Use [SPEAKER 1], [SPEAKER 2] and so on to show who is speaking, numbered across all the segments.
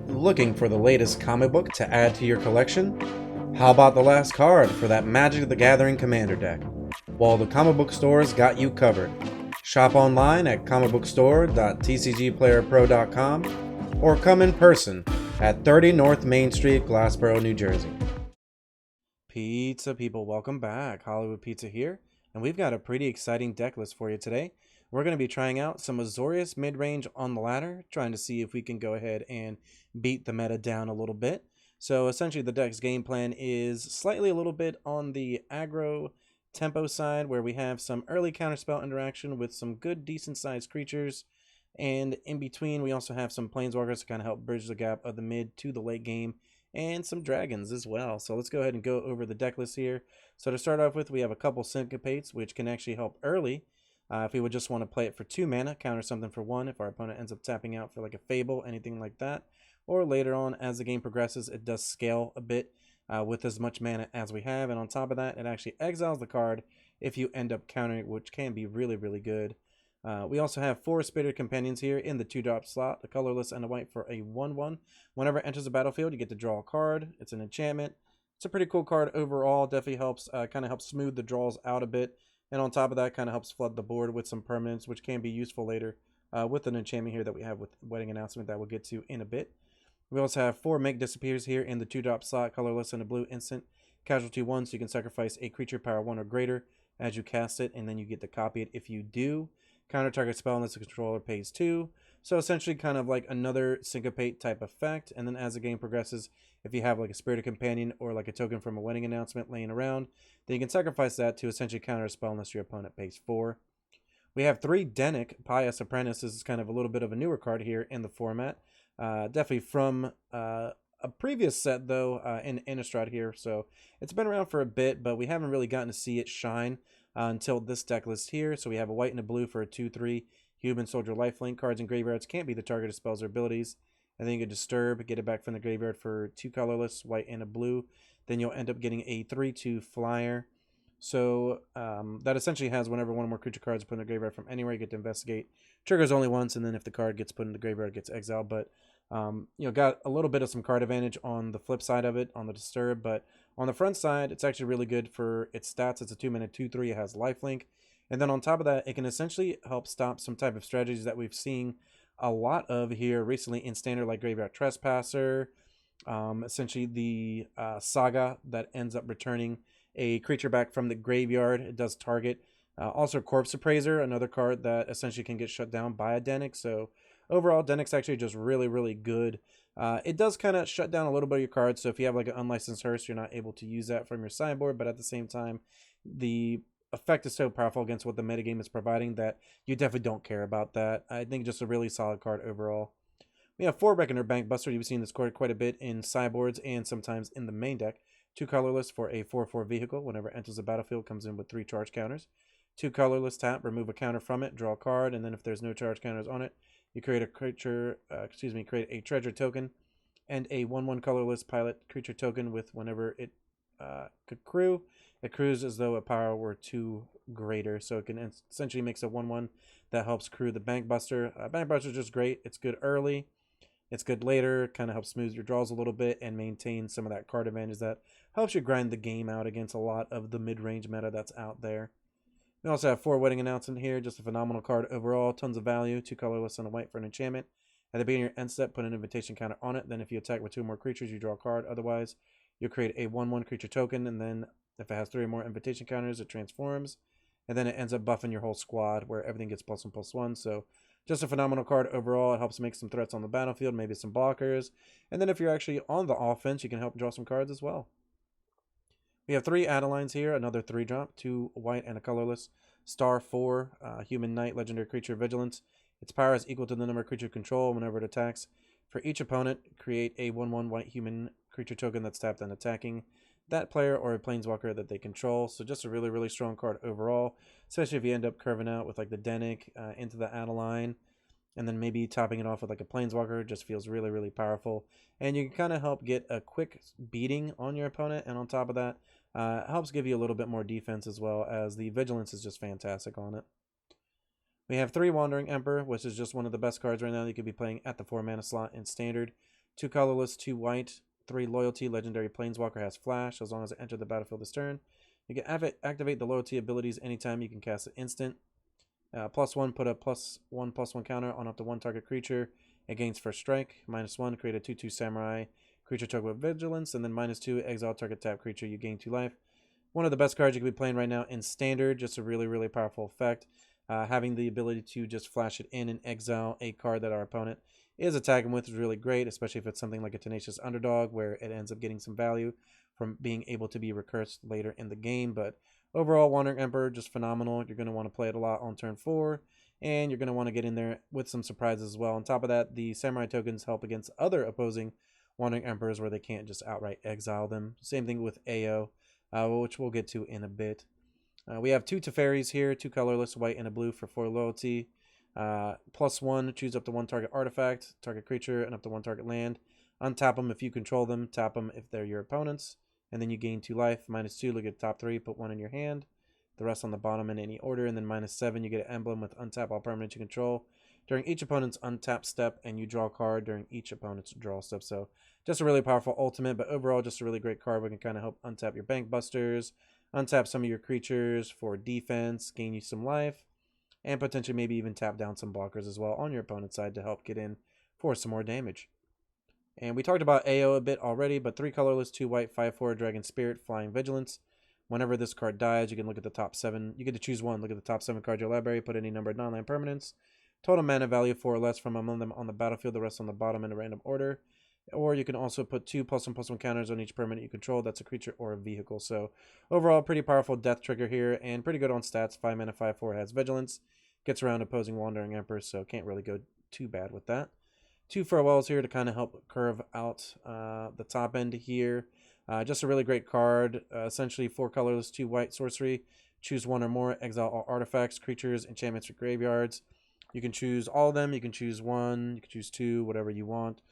[SPEAKER 1] Looking for the latest comic book to add to your collection? How about the last card for that Magic the Gathering Commander deck? Well, the comic book stores got you covered. Shop online at comicbookstore.tcgplayerpro.com or come in person at 30 North Main Street, Glassboro, New Jersey. Pizza people, welcome back. Hollywood Pizza here, and we've got a pretty exciting deck list for you today. We're going to be trying out some Azorius Midrange on the ladder, trying to see if we can go ahead and beat the meta down a little bit. So essentially the deck's game plan is slightly a little bit on the aggro tempo side, where we have some early counterspell interaction with some good decent sized creatures, and in between we also have some planeswalkers to kind of help bridge the gap of the mid to the late game, and some dragons as well. So let's go ahead and go over the deck list here. So to start off with, we have a couple syncopates, which can actually help early. If we would just want to play it for 2 mana, counter something for 1 if our opponent ends up tapping out for like a Fable, anything like that. Or later on, as the game progresses, it does scale a bit with as much mana as we have. And on top of that, it actually exiles the card if you end up countering it, which can be really, really good. We also have 4 Spirited Companions here in the 2-drop slot, a colorless and a white for a 1/1. Whenever it enters the battlefield, you get to draw a card. It's an enchantment. It's a pretty cool card overall. Definitely helps, kind of helps smooth the draws out a bit. And on top of that, kind of helps flood the board with some permanents, which can be useful later with an enchantment here that we have with Wedding Announcement that we'll get to in a bit. We also have 4 Make Disappears here in the 2-drop slot, colorless and a blue instant. Casualty 1, so you can sacrifice a creature power 1 or greater as you cast it, and then you get to copy it if you do. Counter target spell unless the controller pays 2. So essentially kind of like another syncopate type effect. And then as the game progresses, if you have like a Spirited Companion or like a token from a Wedding Announcement laying around, then you can sacrifice that to essentially counter a spell unless your opponent pays 4. We have 3 Denic, Pious Apprentice. This is kind of a little bit of a newer card here in the format. Definitely from a previous set though, in Innistrad here. So it's been around for a bit, but we haven't really gotten to see it shine until this deck list here. So we have a white and a blue for a 2/3 human soldier lifelink. Cards in graveyards can't be the target of spells or abilities. And then you can disturb, get it back from the graveyard for 2 colorless, white and a blue. Then you'll end up getting a 3/2 flyer. So that essentially has whenever one or more creature cards are put in the graveyard from anywhere, you get to investigate. Triggers only once, and then if the card gets put in the graveyard, it gets exiled. But got a little bit of some card advantage on the flip side of it, on the disturb. But on the front side, it's actually really good for its stats. It's a 2-mana 2/3. It has lifelink. And then on top of that, it can essentially help stop some type of strategies that we've seen a lot of here recently in standard, like Graveyard Trespasser. Essentially the saga that ends up returning a creature back from the graveyard. It does target. Also Corpse Appraiser, another card that essentially can get shut down by a Denic. So overall, Denic's actually just really, really good. It does kind of shut down a little bit of your cards. So if you have like an Unlicensed Hearse, you're not able to use that from your sideboard. But at the same time, the effect is so powerful against what the metagame is providing that you definitely don't care about that. I think just a really solid card overall. We have 4 Reckoner Bankbuster. You've seen this card quite a bit in sideboards and sometimes in the main deck. 2 colorless for a 4/4 vehicle. Whenever it enters the battlefield, comes in with 3 charge counters. 2 colorless, tap, remove a counter from it, draw a card, and then if there's no charge counters on it, you create a creature, create a treasure token and a 1/1 colorless pilot creature token with whenever it could crew. It crews as though a power were 2 greater, so it can essentially makes a 1/1 that helps crew the Bankbuster. Bankbuster is just great. It's good early. It's good later. Kind of helps smooth your draws a little bit and maintain some of that card advantage that helps you grind the game out against a lot of the mid-range meta that's out there. We also have 4 Wedding Announcement here. Just a phenomenal card overall. Tons of value. 2 colorless and a white for an enchantment. At the beginning of your end step, put an invitation counter on it. Then if you attack with 2 more creatures, you draw a card. Otherwise, you create a 1/1 creature token. And then if it has 3 or more invitation counters, it transforms. And then it ends up buffing your whole squad where everything gets +1/+1. So just a phenomenal card overall. It helps make some threats on the battlefield, maybe some blockers. And then if you're actually on the offense, you can help draw some cards as well. We have 3 Adelines here, another 3-drop, 2 white and a colorless. Star 4, Human Knight, Legendary Creature, Vigilance. Its power is equal to the number of creature control whenever it attacks. For each opponent, create a 1/1 white human creature token that's tapped and attacking that player or a planeswalker that they control. So just a really, really strong card overall, especially if you end up curving out with like the Denic into the Adeline, and then maybe topping it off with like a planeswalker. Just feels really, really powerful. And you can kind of help get a quick beating on your opponent. And on top of that, helps give you a little bit more defense as well, as the Vigilance is just fantastic on it. We have 3 Wandering Emperor, which is just one of the best cards right now that you could be playing at the 4 mana slot in Standard. 2 colorless, 2 white, 3 loyalty. Legendary Planeswalker has flash as long as it enters the battlefield this turn. You can activate the loyalty abilities anytime you can cast an instant. +1, put a +1/+1 counter on up to 1 target creature. It gains first strike. -1, create a 2/2 samurai creature target with vigilance. And then -2, exile target tap creature. You gain 2 life. One of the best cards you could be playing right now in standard. Just a really, really powerful effect. Having the ability to just flash it in and exile a card that our opponent is attacking with is really great, especially if it's something like a Tenacious Underdog where it ends up getting some value from being able to be recursed later in the game. But overall, Wandering Emperor, just phenomenal. You're going to want to play it a lot on turn 4, and you're going to want to get in there with some surprises as well. On top of that, the Samurai tokens help against other opposing Wandering Emperors where they can't just outright exile them. Same thing with AO, which we'll get to in a bit. We have 2 Teferis here, 2 colorless, white and a blue for 4 loyalty. +1, choose up to 1 target artifact, target creature, and up to 1 target land. Untap them if you control them, tap them if they're your opponents, and then you gain 2 life. -2, look at the top 3, put 1 in your hand, the rest on the bottom in any order, and then -7, you get an emblem with untap all permanents you control during each opponent's untap step, and you draw a card during each opponent's draw step. So just a really powerful ultimate, but overall just a really great card. We can kind of help untap your bank busters, untap some of your creatures for defense, gain you some life, and potentially maybe even tap down some blockers as well on your opponent's side to help get in for some more damage. And we talked about AO a bit already, but 3 colorless, 2 white, 5/4 Dragon Spirit, Flying Vigilance. Whenever this card dies, you can look at the top 7. You get to choose one. Look at the top 7 cards of your library, put any number of non-land permanents. Total mana value 4 or less from among them on the battlefield, the rest on the bottom in a random order. Or you can also put 2 +1/+1 counters on each permanent you control. That's a creature or a vehicle. So overall, pretty powerful death trigger here and pretty good on stats. 5 mana, 5/4 has Vigilance. Gets around opposing Wandering Emperors, so can't really go too bad with that. 2 Farewells here to kind of help curve out the top end here. Just a really great card. Essentially 4 colorless, 2 white sorcery. Choose 1 or more. Exile all artifacts, creatures, enchantments, or graveyards. You can choose all of them. You can choose 1. You can choose 2, whatever you want.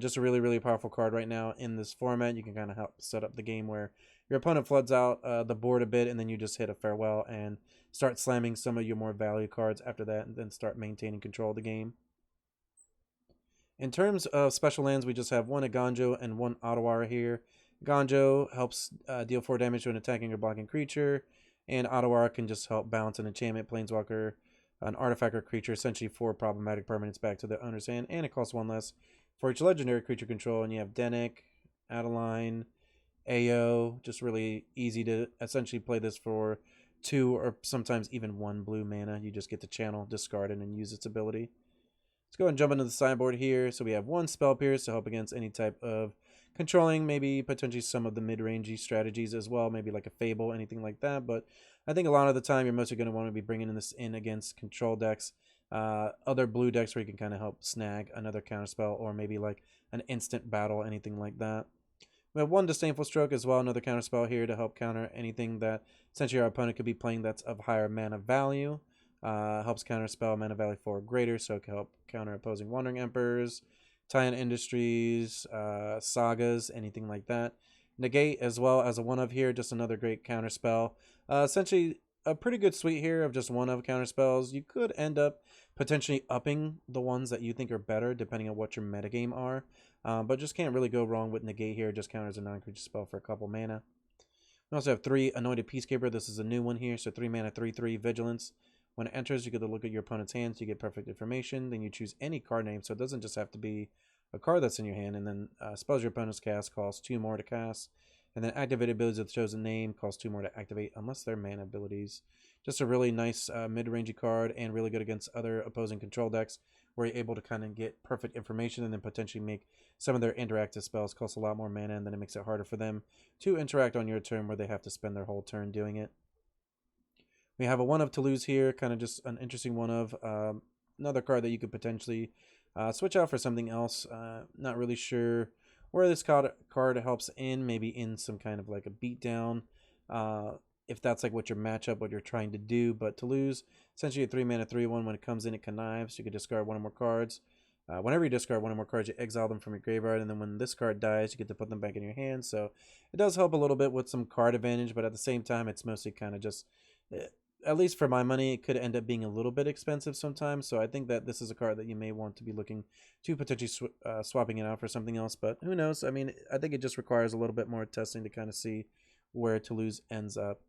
[SPEAKER 1] Just a really, really powerful card right now in this format. You can kind of help set up the game where your opponent floods out the board a bit, and then you just hit a farewell and start slamming some of your more value cards after that, and then start maintaining control of the game. In terms of special lands, we just have 1 Aganjo and 1 Ottawara here. Aganjo helps deal 4 damage to an attacking or blocking creature, and Ottawara can just help bounce an enchantment, planeswalker, an artifact, or creature, essentially 4 problematic permanents back to the owner's hand, and it costs 1 less for each legendary creature control. And you have Dennick, Adeline, AO, just really easy to essentially play this for 2 or sometimes even 1 blue mana. You just get to channel, discard it, and use its ability. Let's go and jump into the sideboard here. So we have 1 Spell Pierce to help against any type of controlling, maybe potentially some of the mid-rangey strategies as well, maybe like a Fable, anything like that. But I think a lot of the time you're mostly going to want to be bringing this in against control decks, other blue decks where you can kind of help snag another counterspell or maybe like an instant battle, anything like that. We have 1 Disdainful Stroke as well, another counterspell here to help counter anything that essentially our opponent could be playing that's of higher mana value. Helps counterspell mana value 4 or greater, so it can help counter opposing Wandering Emperors, Tie-In Industries, Sagas, anything like that. Negate as well as a 1-of here, just another great counterspell. Essentially a pretty good suite here of just 1-of counterspells. You could end up potentially upping the ones that you think are better depending on what your metagame are. But just can't really go wrong with Negate here. Just counters a non-creature spell for a couple mana. We also have 3 Anointed Peacekeeper. This is a new one here, so 3 mana, 3/3 Vigilance. When it enters, you get to look at your opponent's hands. You get perfect information. Then you choose any card name, so it doesn't just have to be a card that's in your hand. And then spells your opponent's cast cost 2 more to cast. And then activate abilities of the chosen name cost 2 more to activate unless they're mana abilities. Just a really nice mid-rangey card and really good against other opposing control decks where you're able to kind of get perfect information and then potentially make some of their interactive spells cost a lot more mana, and then it makes it harder for them to interact on your turn where they have to spend their whole turn doing it. We have a 1-of Toulouse here, kind of just an interesting 1-of. Another card that you could potentially switch out for something else. Not really sure where this card helps in, maybe in some kind of like a beatdown. If that's like what your matchup, what you're trying to do. But Toulouse, essentially a 3 mana 3/1. When it comes in, it connives. You can discard 1 or more cards. Whenever you discard 1 or more cards, you exile them from your graveyard, and then when this card dies, you get to put them back in your hand. So it does help a little bit with some card advantage, but at the same time, it's mostly kind of just at least for my money, it could end up being a little bit expensive sometimes. So I think that this is a card that you may want to be looking to potentially swapping it out for something else. But who knows? I mean, I think it just requires a little bit more testing to kind of see where Toulouse ends up.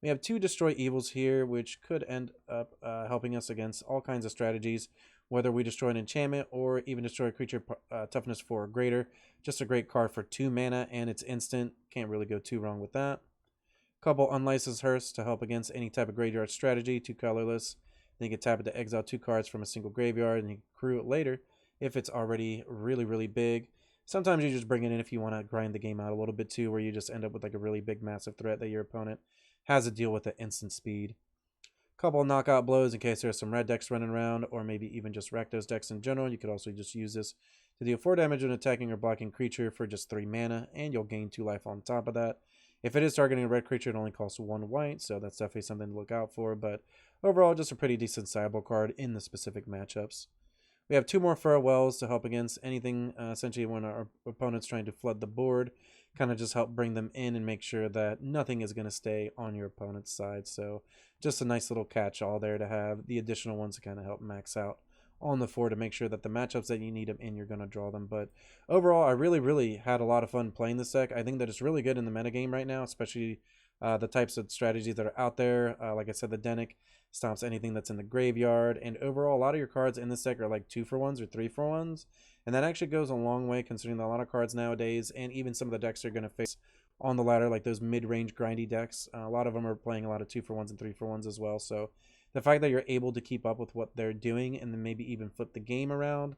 [SPEAKER 1] We have 2 Destroy Evils here, which could end up helping us against all kinds of strategies, whether we destroy an enchantment or even destroy a creature toughness 4 or greater. Just a great card for 2 mana, and it's instant. Can't really go too wrong with that. Couple Unlicensed Hearths to help against any type of graveyard strategy, 2 colorless. Then you can tap it to exile 2 cards from a single graveyard, and you can crew it later if it's already really, really big. Sometimes you just bring it in if you want to grind the game out a little bit too, where you just end up with like a really big, massive threat that your opponent has to deal with at instant speed. Couple knockout blows in case there's some red decks running around, or maybe even just Rakdos decks in general. You could also just use this to deal 4 damage to an attacking or blocking creature for just 3 mana, and you'll gain 2 life on top of that. If it is targeting a red creature, it only costs 1 white, so that's definitely something to look out for. But overall, just a pretty decent sideboard card in the specific matchups. We have 2 more Farewells to help against anything, essentially when our opponent's trying to flood the board. Kind of just help bring them in and make sure that nothing is going to stay on your opponent's side. So just a nice little catch-all there to have the additional ones to kind of help max out on the 4 to make sure that the matchups that you need them in, you're going to draw them. But overall, I really had a lot of fun playing this deck. I think that it's really good in the metagame right now, especially the types of strategies that are out there. Like I said, the DECKTECH stops anything that's in the graveyard. And overall, a lot of your cards in this deck are like 2-for-1s or 3-for-1s. And that actually goes a long way considering that a lot of cards nowadays, and even some of the decks you're going to face on the ladder, like those mid-range grindy decks, a lot of them are playing a lot of 2-for-1s and 3-for-1s as well. So the fact that you're able to keep up with what they're doing and then maybe even flip the game around.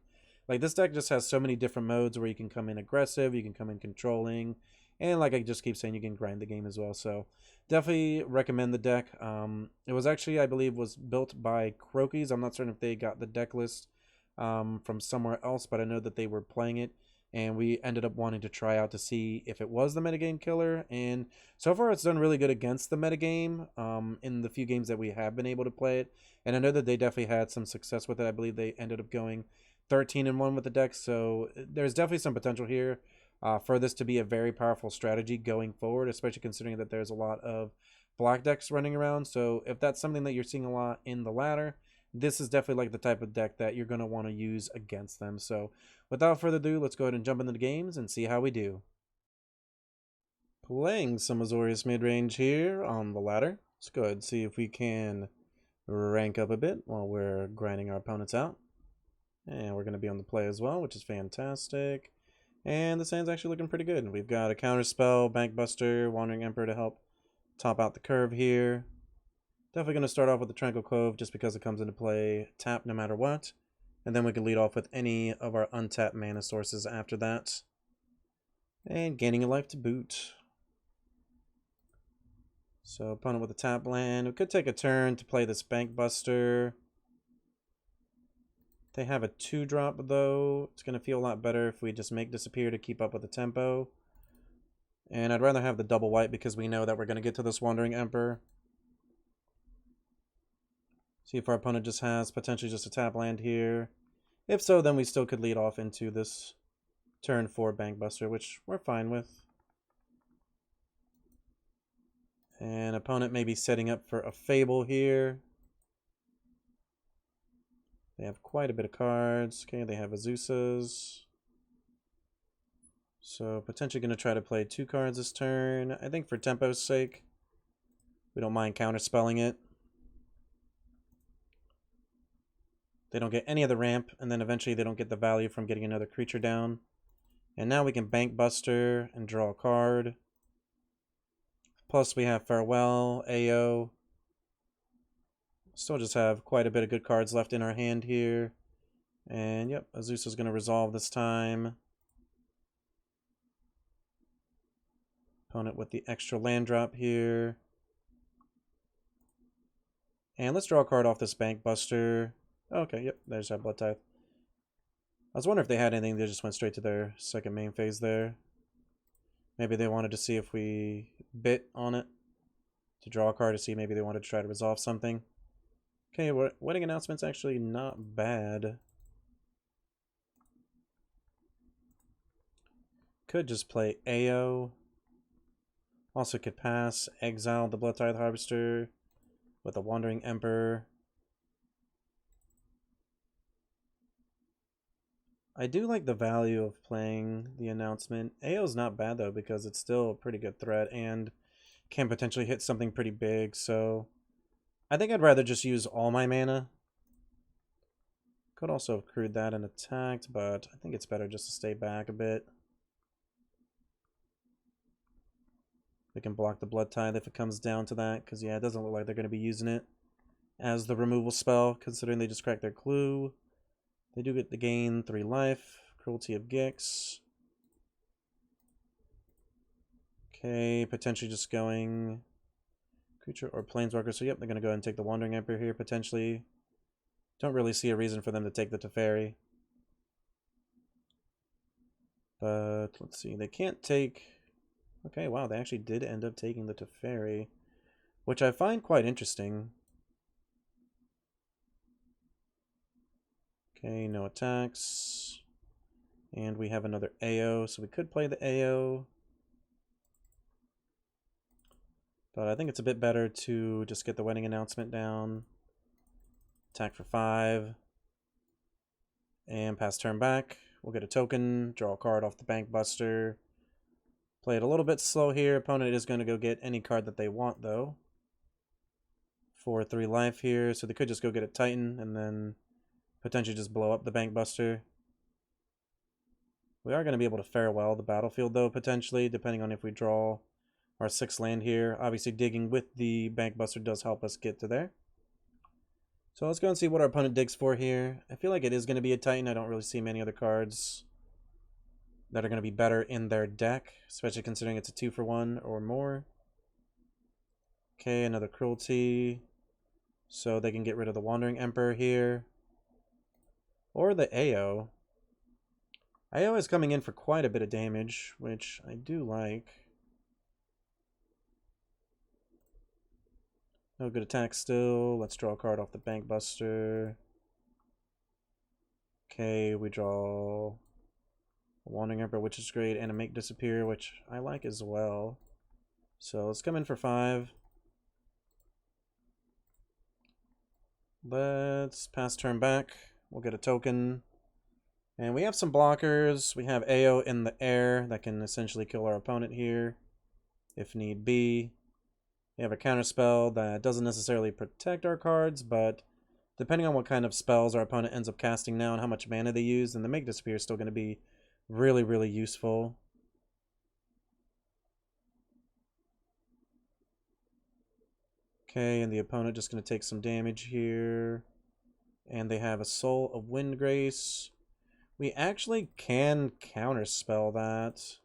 [SPEAKER 1] Like this deck just has so many different modes where you can come in aggressive, you can come in controlling, and like I just keep saying, you can grind the game as well. So definitely recommend the deck. It was actually, I believe, was built by Crokies. I'm not certain if they got the deck list from somewhere else, but I know that they were playing it. And we ended up wanting to try out to see if it was the metagame killer. And so far, it's done really good against the metagame in the few games that we have been able to play it. And I know that they definitely had some success with it. I believe they ended up going 13-1 with the deck. So there's definitely some potential here for this to be a very powerful strategy going forward, especially considering that there's a lot of black decks running around. So if that's something that you're seeing a lot in the ladder, this is definitely like the type of deck that you're going to want to use against them. So without further ado, let's go ahead and jump into the games and see how we do. Playing some Azorius Midrange here on the ladder. Let's go ahead and see if we can rank up a bit while we're grinding our opponents out. And we're going to be on the play as well, which is fantastic. And this hand's actually looking pretty good. We've got a Counterspell, Bankbuster, Wandering Emperor to help top out the curve here. Definitely going to start off with the Tranquil Cove just because it comes into play tap no matter what. And then we can lead off with any of our untapped mana sources after that. And gaining a life to boot. So opponent with a tap land. We could take a turn to play this Bankbuster. They have a 2-drop though. It's going to feel a lot better if we just make disappear to keep up with the tempo. And I'd rather have the double white because we know that we're going to get to this Wandering Emperor. See if our opponent just has potentially just a tap land here. If so, then we still could lead off into this turn 4 Bankbuster, which we're fine with. And opponent may be setting up for a Fable here. They have quite a bit of cards. Okay, they have Azusas. So potentially going to try to play 2 cards this turn. I think for tempo's sake, we don't mind counterspelling it. They don't get any of the ramp, and then eventually they don't get the value from getting another creature down. And now we can Bankbuster and draw a card. Plus we have Farewell, AO. Still just have quite a bit of good cards left in our hand here. And yep, Azusa's going to resolve this time. Opponent with the extra land drop here. And let's draw a card off this Bankbuster. Okay, yep, there's that Blood Tithe. I was wondering if they had anything that just went straight to their second main phase there. Maybe they wanted to see if we bit on it to draw a card to see maybe they wanted to try to resolve something. Okay, wedding announcement's actually not bad. Could just play AO. Also could pass, exile the Blood Tithe Harvester. with a Wandering Emperor. I do like the value of playing the announcement. AO's not bad though because it's still a pretty good threat and can potentially hit something pretty big, so I think I'd rather just use all my mana. Could also have crewed that and attacked, but I think it's better just to stay back a bit. We can block the Blood Tithe if it comes down to that, because yeah, it doesn't look like they're going to be using it as the removal spell, considering they just cracked their clue. They do get the gain 3 life, Cruelty of Gix. Okay, potentially just going creature or planeswalker. So yep, they're going to go ahead and take the Wandering Emperor here, potentially. Don't really see a reason for them to take the Teferi. But let's see, they can't take... Okay, wow, they actually did end up taking the Teferi, which I find quite interesting. Okay, no attacks. And we have another AO, so we could play the AO. But I think it's a bit better to just get the wedding announcement down. Attack for 5. And pass turn back. We'll get a token, draw a card off the Bank Buster. Play it a little bit slow here. Opponent is going to go get any card that they want, though. 4/3 life here, so they could just go get a Titan and then potentially just blow up the Bank Buster. We are going to be able to farewell the battlefield, though, potentially, depending on if we draw our 6th land here. Obviously, digging with the Bank Buster does help us get to there. So let's go and see what our opponent digs for here. I feel like it is going to be a Titan. I don't really see many other cards that are going to be better in their deck, especially considering it's a 2-for-1 or more. Okay, another Cruelty. So they can get rid of the Wandering Emperor here. Or the AO. AO is coming in for quite a bit of damage, which I do like. No good attack still. Let's draw a card off the Bank Buster. Okay, we draw a Wandering Emperor, which is great, and a Make Disappear, which I like as well. So let's come in for 5. Let's pass turn back. We'll get a token. And we have some blockers. We have AO in the air that can essentially kill our opponent here, if need be. We have a counterspell that doesn't necessarily protect our cards, but depending on what kind of spells our opponent ends up casting now and how much mana they use, then the Make Disappear is still going to be really, really useful. Okay, and the opponent just going to take some damage here. And they have a Soul of Windgrace. We actually can counterspell that.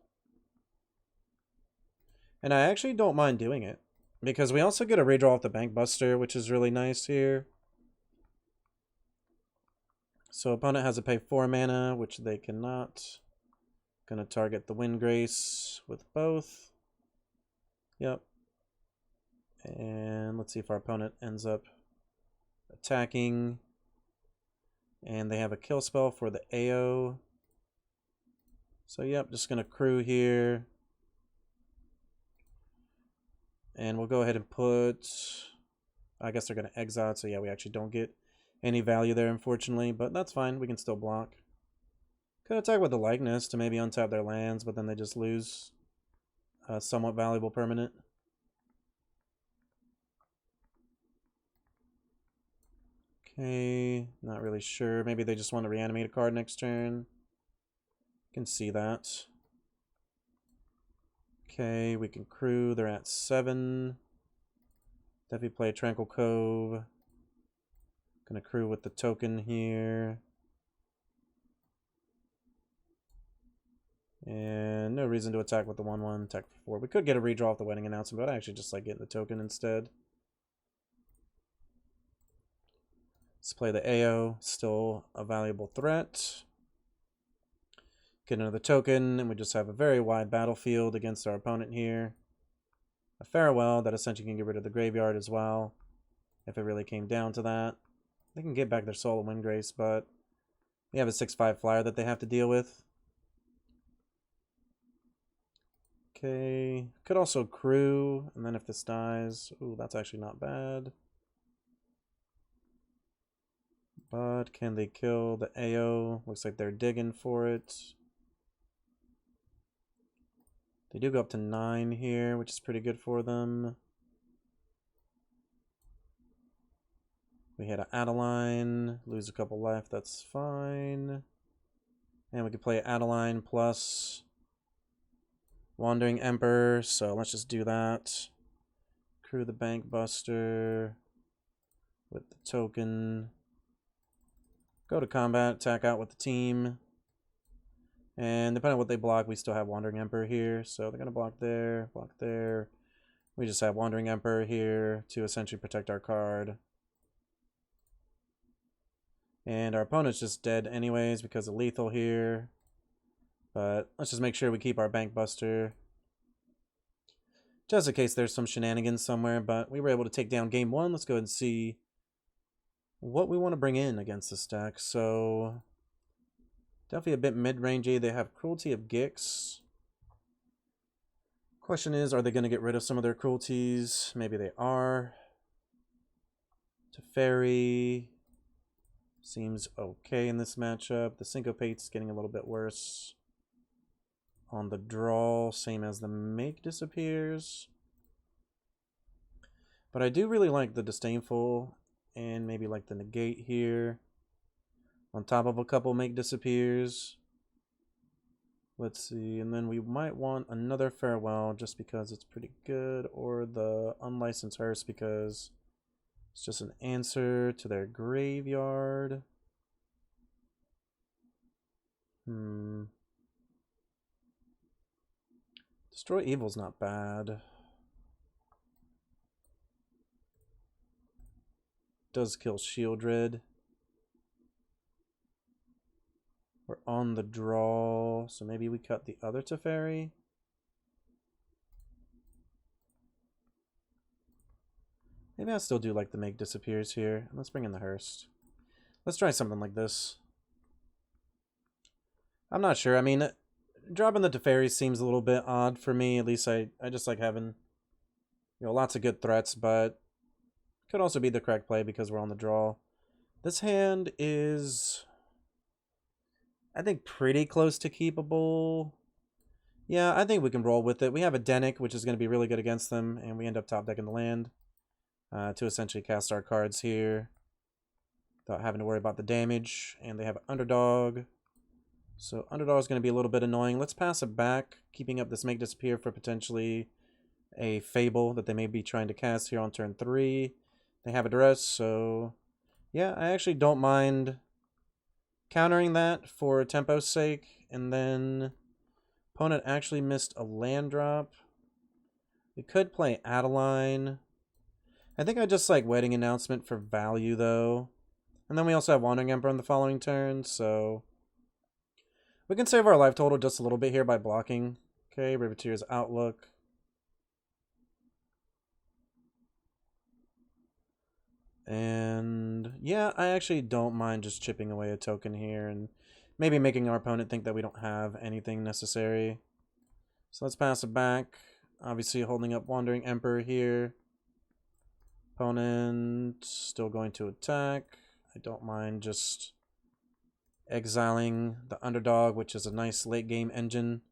[SPEAKER 1] And I actually don't mind doing it, because we also get a redraw off the Bank Buster, which is really nice here. So opponent has to pay 4 mana, which they cannot. Gonna target the Windgrace with both. Yep. And let's see if our opponent ends up attacking. And they have a kill spell for the AO. So yep, just gonna crew here. And we'll go ahead and put... I guess they're gonna exile it, so yeah, we actually don't get any value there, unfortunately. But that's fine, we can still block. Could attack with the Likeness to maybe untap their lands, but then they just lose a somewhat valuable permanent. Okay, not really sure. Maybe they just want to reanimate a card next turn. Can see that. Okay, we can crew. They're at 7. Definitely play Tranquil Cove. Gonna crew with the token here. And no reason to attack with the 1/1. Attack for 4. We could get a redraw off the wedding announcement, but I actually just like getting the token instead. Let's play the AO. Still a valuable threat. Get another token, and we just have a very wide battlefield against our opponent here. A farewell that essentially can get rid of the graveyard as well, if it really came down to that. They can get back their Soul of Windgrace, but we have a 6/5 flyer that they have to deal with. Okay, could also crew, and then if this dies, ooh, that's actually not bad. But can they kill the AO? Looks like they're digging for it. They do go up to 9 here, which is pretty good for them. We had an Adeline, lose a couple life, that's fine. And we could play Adeline plus Wandering Emperor, so let's just do that. Crew the Bank Buster with the token. Go to combat, attack out with the team. And depending on what they block, we still have Wandering Emperor here. So they're going to block there, block there. We just have Wandering Emperor here to essentially protect our card. And our opponent's just dead anyways because of lethal here. But let's just make sure we keep our Bank Buster. Just in case there's some shenanigans somewhere. But we were able to take down game 1. Let's go ahead and see what we want to bring in against this deck. So definitely a bit mid-rangey. They have Cruelty of Gix. Question is, are they going to get rid of some of their cruelties? Maybe they are. Teferi seems okay in this matchup. The Syncopate's getting a little bit worse. On the draw, same as the Make Disappears. But I do really like the Disdainful and maybe like the Negate here. On top of a couple Make Disappears. Let's see, and then we might want another Farewell just because it's pretty good, or the Unlicensed Hearse because it's just an answer to their graveyard. Destroy Evil's not bad. Does kill Shieldred. We're on the draw, so maybe we cut the other Teferi. Maybe I'll still do like the Make Disappears here. Let's bring in the Hearst. Let's try something like this. I'm not sure. I mean, dropping the Teferi seems a little bit odd for me. At least I just like having, lots of good threats, but could also be the correct play because we're on the draw. This hand is, I think, pretty close to keepable. Yeah, I think we can roll with it. We have a DECKTECH, which is going to be really good against them, and we end up top decking the land to essentially cast our cards here without having to worry about the damage. And they have an Underdog. So Underdog is going to be a little bit annoying. Let's pass it back, keeping up this Make Disappear for potentially a Fable that they may be trying to cast here on turn 3. They have a Duress, so yeah, I actually don't mind countering that for tempo's sake. And then opponent actually missed a land drop. We could play Adeline. I think I just like Wedding Announcement for value though. And then we also have Wandering Emperor on the following turn, so we can save our life total just a little bit here by blocking. Okay, Riveteer's Outlook. And yeah, I actually don't mind just chipping away a token here and maybe making our opponent think that we don't have anything necessary. So let's pass it back. Obviously holding up Wandering Emperor here. Opponent still going to attack. I don't mind just exiling the Underdog, which is a nice late game engine.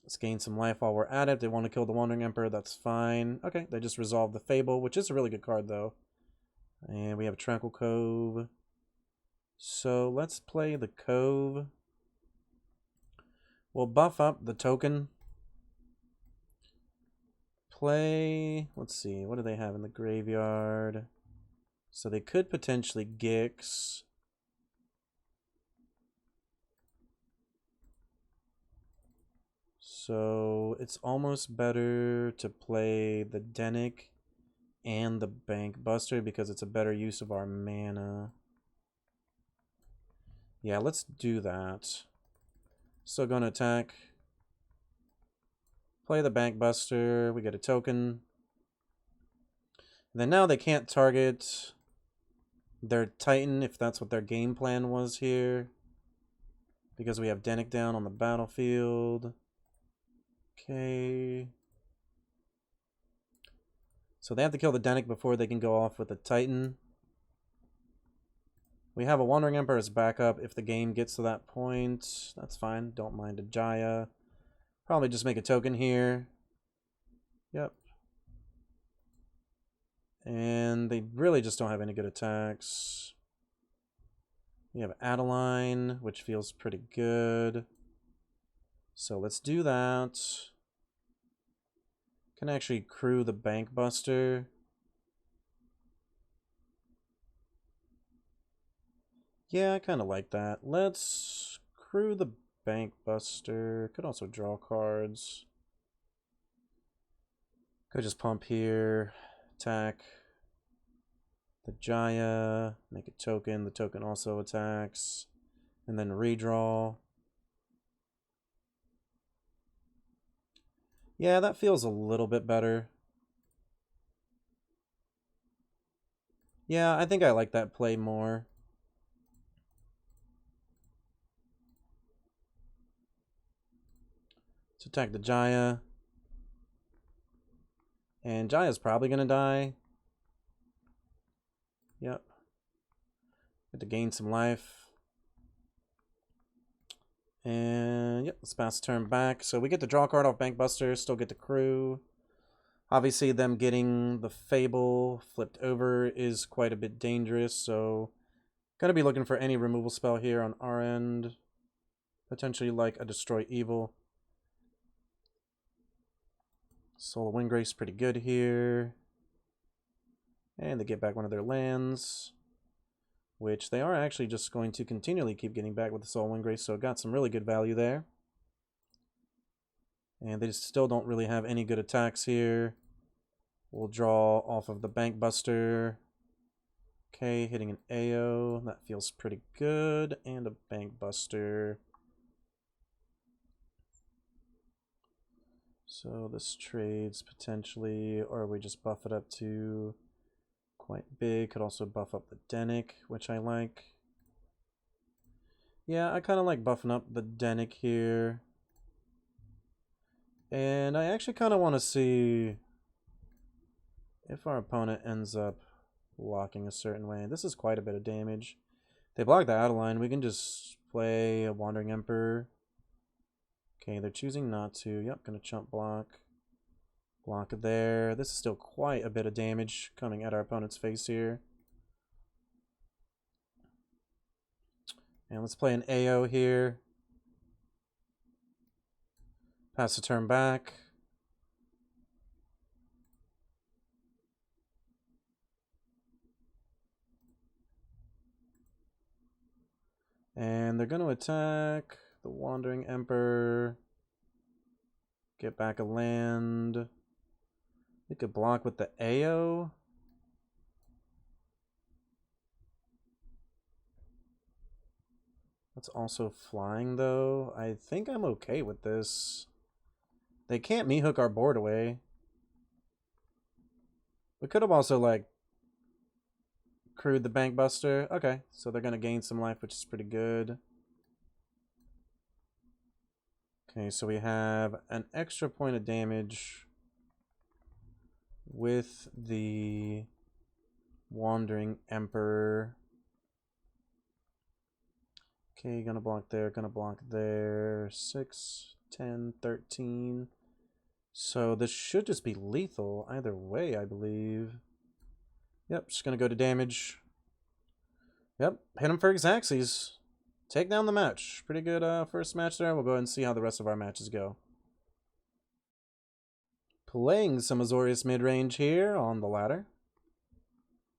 [SPEAKER 1] Let's gain some life while we're at it. They want to kill the Wandering Emperor, that's fine. Okay, they just resolved the Fable, which is a really good card though. And we have a Tranquil Cove. So let's play the Cove. We'll buff up the token. Play, let's see, what do they have in the graveyard? So they could potentially Gix. So it's almost better to play the DECKTECH and the Bank Buster because it's a better use of our mana. Yeah, let's do that. Still going to attack. Play the Bank Buster. We get a token. And then now they can't target their Titan if that's what their game plan was here. Because we have DECKTECH down on the battlefield. Okay. So they have to kill the DECKTECH before they can go off with the Titan. We have a Wandering Emperor as backup if the game gets to that point. That's fine. Don't mind a Jaya. Probably just make a token here. Yep. And they really just don't have any good attacks. We have Adeline, which feels pretty good. So let's do that. Can actually crew the Bank Buster. Yeah, I kind of like that. Let's crew the Bank Buster. Could also draw cards. Could just pump here. Attack the Jaya. Make a token. The token also attacks. And then redraw. Yeah, that feels a little bit better. Yeah, I think I like that play more. Let's attack the Jaya. And Jaya's probably going to die. Yep. Get to gain some life. And yep, let's pass the turn back. So we get to draw a card off Bank Buster, still get the crew. Obviously, them getting the Fable flipped over is quite a bit dangerous, so gonna be looking for any removal spell here on our end. Potentially like a Destroy Evil. Soul of Windgrace pretty good here. And they get back one of their lands, which they are actually just going to continually keep getting back with the Soul of Windgrace, so got some really good value there. And they still don't really have any good attacks here. We'll draw off of the Bank Buster. Okay, hitting an AO. That feels pretty good. And a Bank Buster. So this trades potentially, or we just buff it up to quite big. Could also buff up the Denic, which I like. Yeah, I kind of like buffing up the Denic here. And I actually kind of want to see if our opponent ends up blocking a certain way. This is quite a bit of damage. They block the Adeline. We can just play a Wandering Emperor. Okay, they're choosing not to. Yep, gonna chump block. Block there. This is still quite a bit of damage coming at our opponent's face here. And let's play an AO here. Pass the turn back. And they're going to attack the Wandering Emperor. Get back a land. They could block with the AO. That's also flying, though. I think I'm okay with this. They can't me-hook our board away. We could have also, like, crewed the Bank Buster. Okay, so they're going to gain some life, which is pretty good. Okay, so we have an extra point of damage with the Wandering Emperor. Okay, gonna block there, gonna block there. 6, 10, 13. So this should just be lethal either way, I believe. Yep, just gonna go to damage. Yep, hit him for Xaxes. Take down the match. Pretty good first match there. We'll go ahead and see how the rest of our matches go. Playing some Azorius Midrange here on the ladder.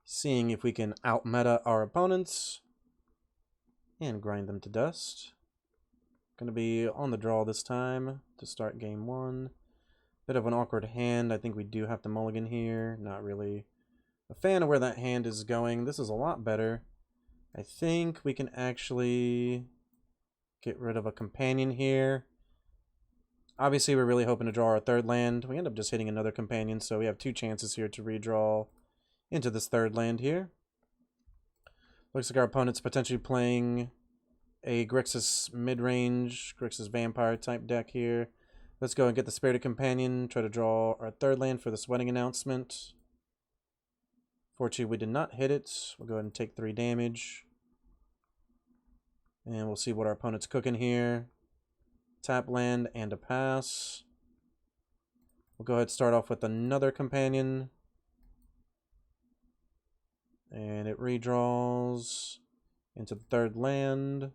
[SPEAKER 1] Seeing if we can out-meta our opponents. And grind them to dust. Gonna be on the draw this time to start game one. Bit of an awkward hand. I think we do have to mulligan here. Not really a fan of where that hand is going. This is a lot better. I think we can actually get rid of a companion here. Obviously, we're really hoping to draw our third land. We end up just hitting another companion, so we have 2 chances here to redraw into this third land here. Looks like our opponent's potentially playing a Grixis Midrange, Grixis Vampire type deck here. Let's go and get the Spirited Companion, try to draw our third land for this wedding announcement. Fortunately, we did not hit it. We'll go ahead and take 3 damage. And we'll see what our opponent's cooking here. Tap land and a pass. We'll go ahead and start off with another companion. And it redraws into the third land.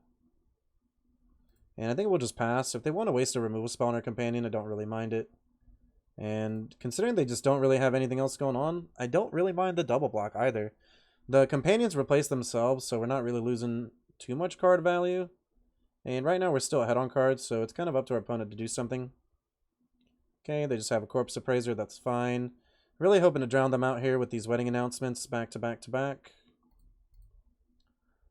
[SPEAKER 1] And I think we'll just pass. If they want to waste a removal spell on our companion, I don't really mind it. And considering they just don't really have anything else going on, I don't really mind the double block either. The companions replace themselves, so we're not really losing too much card value. And right now we're still ahead on cards, so it's kind of up to our opponent to do something. Okay, they just have a Corpse Appraiser, that's fine. Really hoping to drown them out here with these wedding announcements back to back to back.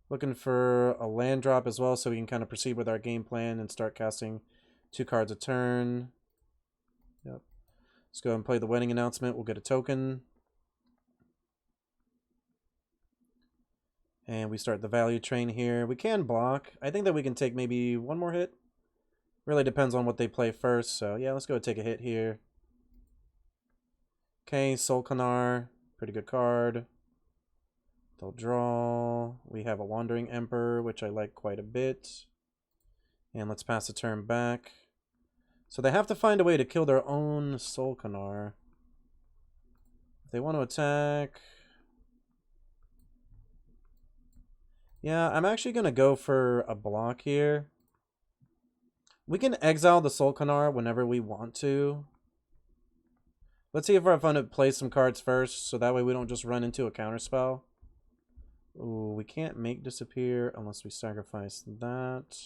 [SPEAKER 1] Looking for a land drop as well, so we can kind of proceed with our game plan and start casting 2 cards a turn. Yep. Let's go ahead and play the wedding announcement. We'll get a token. And we start the value train here. We can block. I think that we can take maybe one more hit. Really depends on what they play first. So yeah, let's go and take a hit here. Okay, Solkanar. Pretty good card. They'll draw. We have a Wandering Emperor, which I like quite a bit. And let's pass the turn back. So they have to find a way to kill their own Solkanar. If they want to attack... Yeah, I'm actually going to go for a block here. We can exile the Solkanar whenever we want to. Let's see if our opponent plays some cards first, so that way we don't just run into a counterspell. Ooh, we can't make disappear unless we sacrifice that.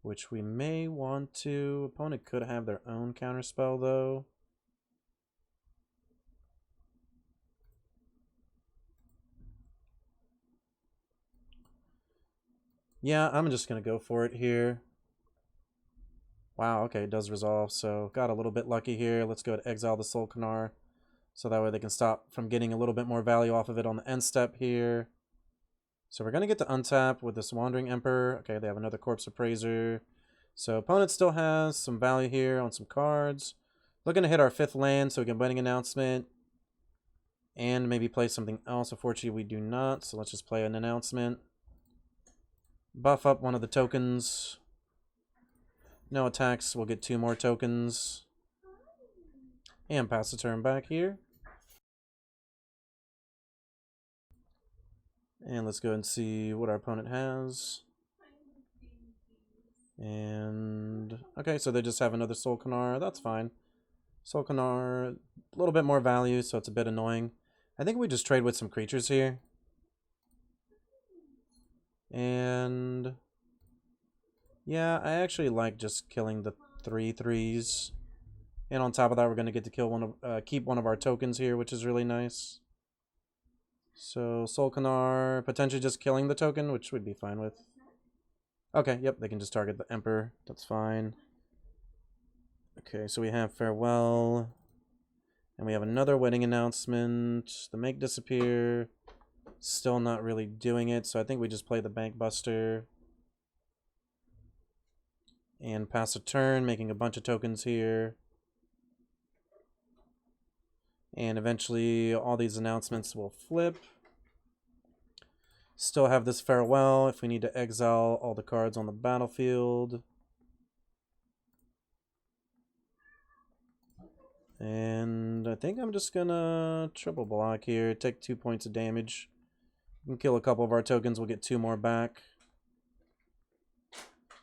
[SPEAKER 1] Which we may want to. Opponent could have their own counterspell, though. Yeah, I'm just going to go for it here. Wow, okay, it does resolve, so got a little bit lucky here. Let's go ahead and exile the Solkanar, so that way they can stop from getting a little bit more value off of it on the end step here. So we're going to get to untap with this Wandering Emperor. Okay, they have another Corpse Appraiser. So opponent still has some value here on some cards. Looking to hit our 5th land so we can wedding announcement. And maybe play something else. Unfortunately, we do not, so let's just play an announcement. Buff up one of the tokens. No attacks, we'll get 2 more tokens. And pass the turn back here. And let's go and see what our opponent has. And okay, so they just have another Solkanar. That's fine. Solkanar, a little bit more value, so it's a bit annoying. I think we just trade with some creatures here. And yeah, I actually like just killing the 3/3s. And on top of that, we're going to get to kill keep one of our tokens here, which is really nice. So Solkanar, potentially just killing the token, which we'd be fine with. Okay, yep, they can just target the Emperor. That's fine. Okay, so we have Farewell. And we have another wedding announcement. The Make Disappear. Still not really doing it, so I think we just play the Bank Buster. And pass a turn, making a bunch of tokens here. And eventually all these announcements will flip. Still have this Farewell if we need to exile all the cards on the battlefield. And I think I'm just gonna triple block here, take 2 points of damage. We can kill a couple of our tokens, we'll get 2 more back.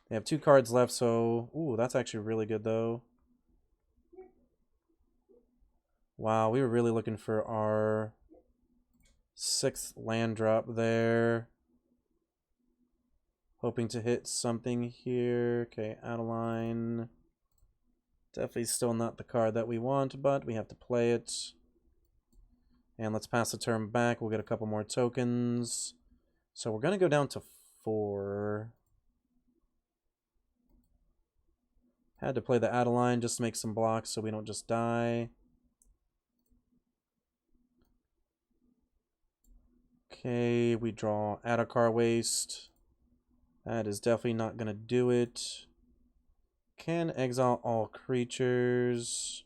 [SPEAKER 1] They have 2 cards left, so... Ooh, that's actually really good, though. Wow, we were really looking for our 6th land drop there. Hoping to hit something here. Okay, Adeline. Definitely still not the card that we want, but we have to play it. And let's pass the turn back. We'll get a couple more tokens. So we're going to go down to 4. Had to play the Adeline just to make some blocks so we don't just die. Okay, we draw Adakar Waste. That is definitely not going to do it. Can exile all creatures.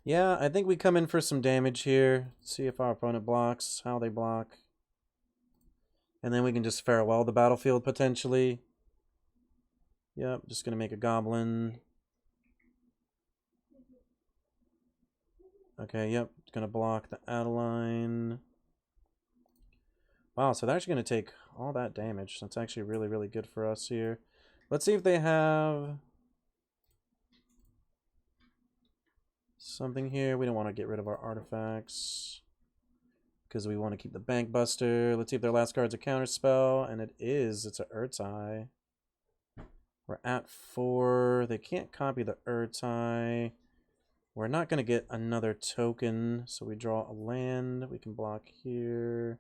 [SPEAKER 1] Yeah, I think we come in for some damage here. See if our opponent blocks, how they block. And then we can just farewell the battlefield potentially. Yep, just going to make a goblin. Okay, yep, it's going to block the Adeline. Wow, so they're actually going to take all that damage. That's actually really, really good for us here. Let's see if they have something here. We don't want to get rid of our artifacts because we want to keep the Bank Buster. Let's see if their last card's a counterspell, and it is. It's an Urtai. We're at 4. They can't copy the Urtai. We're not going to get another token, so we draw a land. We can block here.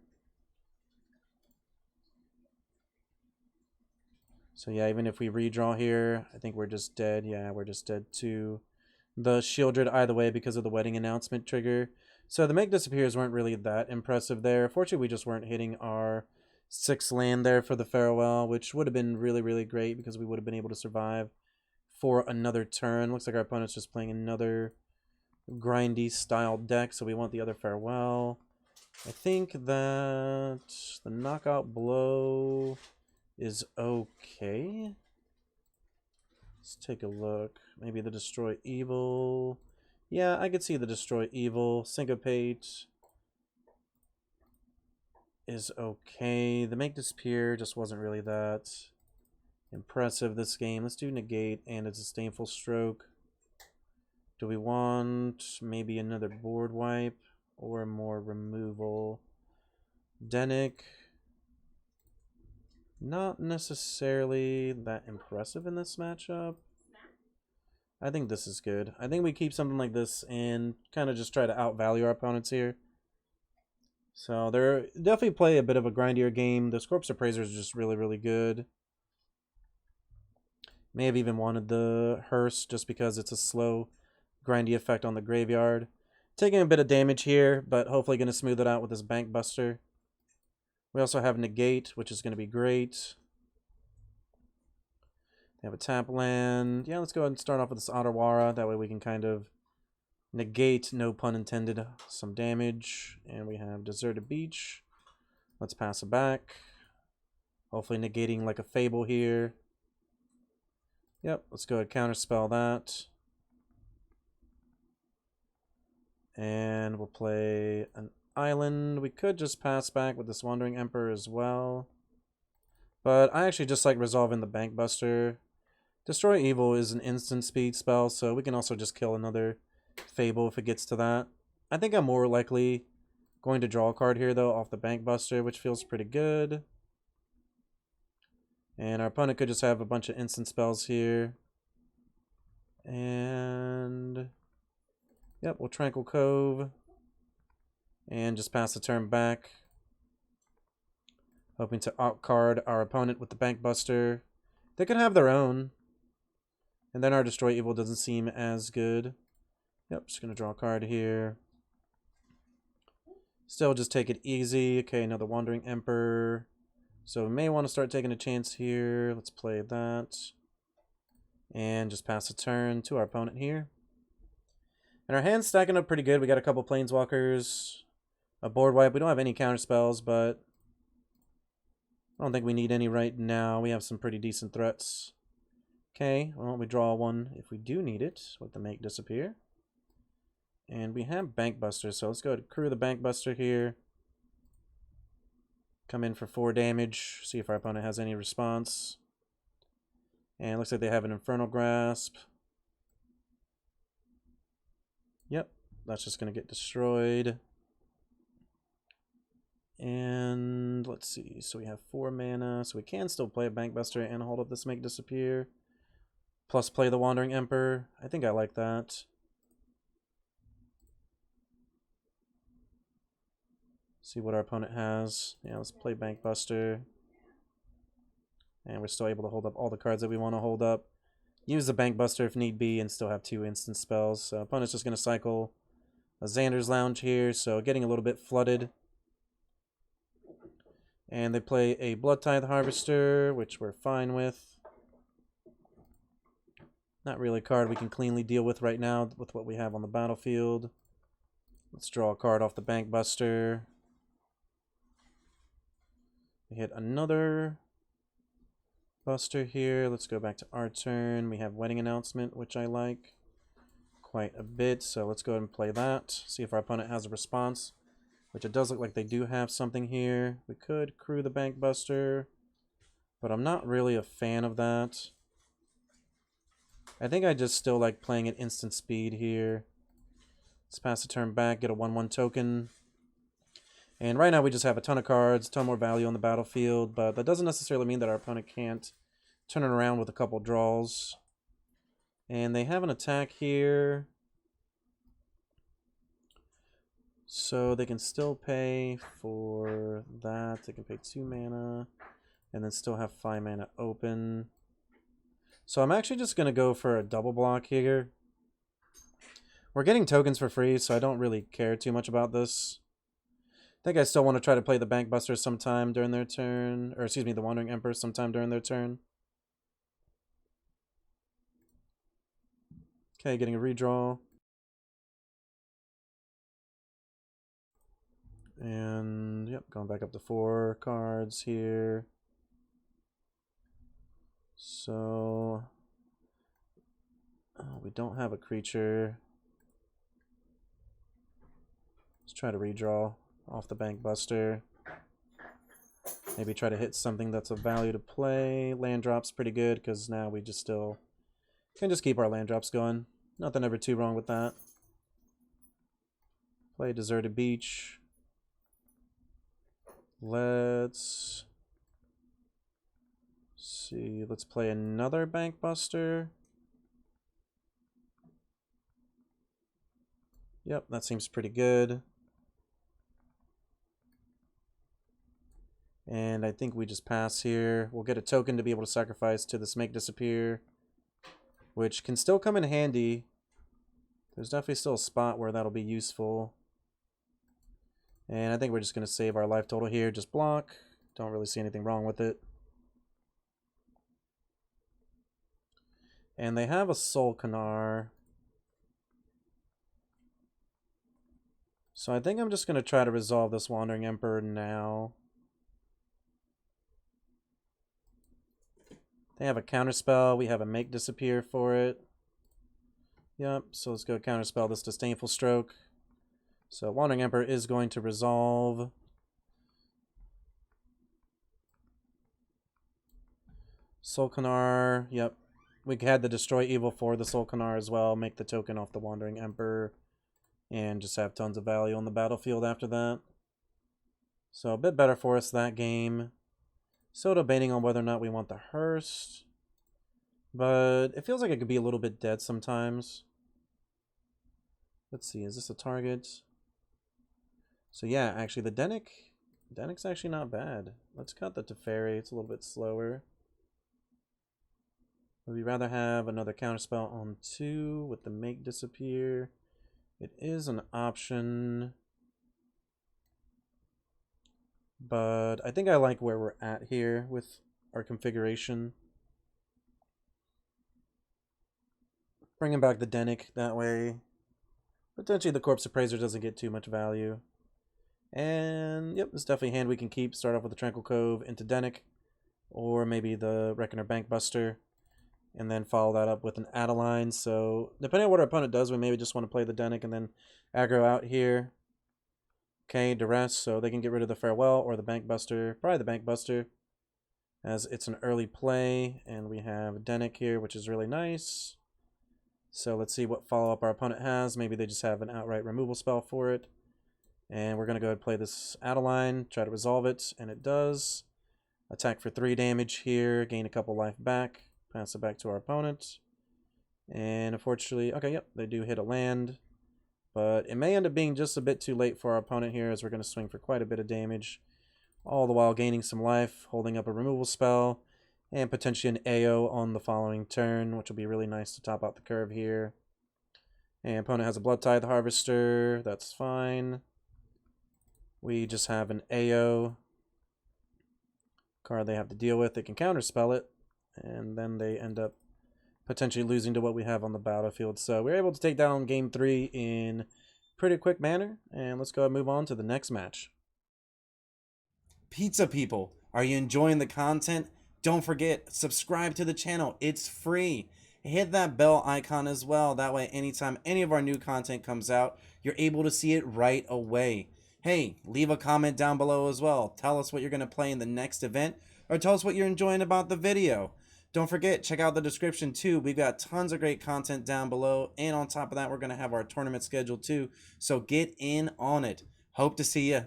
[SPEAKER 1] So yeah, even if we redraw here, I think we're just dead. Yeah, we're just dead to the Shieldred either way because of the wedding announcement trigger. So the Make Disappears weren't really that impressive there. Fortunately, we just weren't hitting our 6 land there for the farewell, which would have been really, really great because we would have been able to survive for another turn. Looks like our opponent's just playing another grindy style deck, so we want the other farewell. I think that the knockout blow is okay. Let's take a look. Maybe the Destroy Evil. Yeah, I could see the Destroy Evil. Syncopate is okay. The Make Disappear just wasn't really that impressive this game. Let's do Negate and a Disdainful Stroke. Do we want maybe another board wipe or more removal? Denick. Not necessarily that impressive in this matchup. I think this is good. I think we keep something like this and kind of just try to outvalue our opponents here. So they're definitely play a bit of a grindier game. The Corpse Appraiser is just really, really good. May have even wanted the Hearse just because it's a slow, grindy effect on the graveyard. Taking a bit of damage here, but hopefully going to smooth it out with this Bank Buster. We also have Negate, which is going to be great. They have a tap land. Yeah, let's go ahead and start off with this Otawara. That way we can kind of negate, no pun intended, some damage. And we have Deserted Beach. Let's pass it back. Hopefully negating like a Fable here. Yep, let's go ahead and counterspell that. And we'll play an island. We could just pass back with this Wandering Emperor as well. But I actually just like resolving the Bank Buster. Destroy Evil is an instant speed spell, so we can also just kill another Fable if it gets to that. I think I'm more likely going to draw a card here, though, off the Bank Buster, which feels pretty good. And our opponent could just have a bunch of instant spells here. And yep, we'll Tranquil Cove. And just pass the turn back. Hoping to outcard our opponent with the Bank Buster. They could have their own. And then our Destroy Evil doesn't seem as good. Yep, just going to draw a card here. Still just take it easy. Okay, another Wandering Emperor. So we may want to start taking a chance here. Let's play that. And just pass a turn to our opponent here. And our hand's stacking up pretty good. We got a couple Planeswalkers. A board wipe. We don't have any counter spells, but I don't think we need any right now. We have some pretty decent threats. Okay, well, we draw one if we do need it with the Make Disappear. And we have Bank Buster, so let's go ahead and crew the Bank Buster here. Come in for 4 damage, see if our opponent has any response. And it looks like they have an Infernal Grasp. Yep, that's just going to get destroyed. And let's see, so we have 4 mana, so we can still play a Bank Buster and hold up this Make Disappear. Plus play the Wandering Emperor. I think I like that. See what our opponent has. Yeah, let's play Bank Buster. And we're still able to hold up all the cards that we want to hold up. Use the Bank Buster if need be and still have 2 instant spells. So opponent's just going to cycle a Xander's Lounge here, so getting a little bit flooded. And they play a Blood Tithe Harvester, which we're fine with. Not really a card we can cleanly deal with right now with what we have on the battlefield. Let's draw a card off the Bank Buster. hit another buster here. Let's go back to our turn. We have wedding announcement, which I like quite a bit. So let's go ahead and play that. See if our opponent has a response, which it does look like they do have something here. We could crew the bank buster, but I'm not really a fan of that. I think I just still like playing at instant speed here. Let's pass the turn back, get a 1/1 token. And right now we just have a ton of cards, a ton more value on the battlefield, but that doesn't necessarily mean that our opponent can't turn it around with a couple draws. And they have an attack here, so they can still pay for that. They can pay 2 mana and then still have 5 mana open. So I'm actually just going to go for a double block here. We're getting tokens for free, so I don't really care too much about this. I think I still want to try to play the Bank Buster sometime during their turn, or excuse me, the Wandering Emperor sometime during their turn. Okay, getting a redraw. And, yep, going back up to 4 cards here. So, we don't have a creature. Let's try to redraw off the Bank Buster. Maybe try to hit something that's of value to play. Land drop's pretty good because now we just still can just keep our land drops going. Nothing ever too wrong with that. Play Deserted Beach. Let's see. Let's play another Bank Buster. Yep, that seems pretty good. And I think we just pass here. We'll get a token to be able to sacrifice to this Make Disappear, which can still come in handy. There's definitely still a spot where that'll be useful. And I think we're just going to save our life total here. Just block. Don't really see anything wrong with it. And they have a Soul Canar. So I think I'm just going to try to resolve this Wandering Emperor now. They have a counterspell. We have a Make Disappear for it. Yep, so let's go counterspell this Disdainful Stroke. So Wandering Emperor is going to resolve. Soul Canar, yep. We had the Destroy Evil for the Soul Canar as well. Make the token off the Wandering Emperor. And just have tons of value on the battlefield after that. So a bit better for us that game. Still debating on whether or not we want the Hearst. But it feels like it could be a little bit dead sometimes. Let's see, is this a target? So yeah, actually the Dennick's actually not bad. Let's cut the Teferi, it's a little bit slower. Would we rather have another counterspell on 2 with the Make Disappear? It is an option. But I think I like where we're at here with our configuration. Bringing back the Dennick that way. Potentially the Corpse Appraiser doesn't get too much value. And yep, this is definitely a hand we can keep. Start off with the Tranquil Cove into Dennick. Or maybe the Reckoner Bank Buster. And then follow that up with an Adeline. So depending on what our opponent does, we maybe just want to play the Dennick and then aggro out here. Okay, Duress, so they can get rid of the Farewell or the Bank Buster. Probably the Bank Buster, as it's an early play. And we have Dennick here, which is really nice. So let's see what follow-up our opponent has. Maybe they just have an outright removal spell for it. And we're going to go ahead and play this Adeline, try to resolve it, and it does. Attack for 3 damage here, gain a couple life back, pass it back to our opponent. And unfortunately, okay, yep, they do hit a land. But it may end up being just a bit too late for our opponent here, as we're going to swing for quite a bit of damage. All the while gaining some life, holding up a removal spell, and potentially an AO on the following turn, which will be really nice to top out the curve here. And opponent has a Blood Tithe Harvester, that's fine. We just have an AO card they have to deal with. They can counterspell it, and then they end up potentially losing to what we have on the battlefield. So we're able to take down game 3 in pretty quick manner, and let's go ahead and move on to the next match.
[SPEAKER 2] Pizza people,
[SPEAKER 1] Are you enjoying the content? Don't forget, subscribe to the channel. It's free. Hit that bell icon as well. That way, anytime any of our new content comes out, you're able to see it right away. Hey, leave a comment down below as well. Tell us what you're going to play in the next event, or tell us what you're enjoying about the video. Don't forget, check out the description too. We've got tons of great content down below. And on top of that, we're going to have our tournament schedule too. So get in on it. Hope to see you.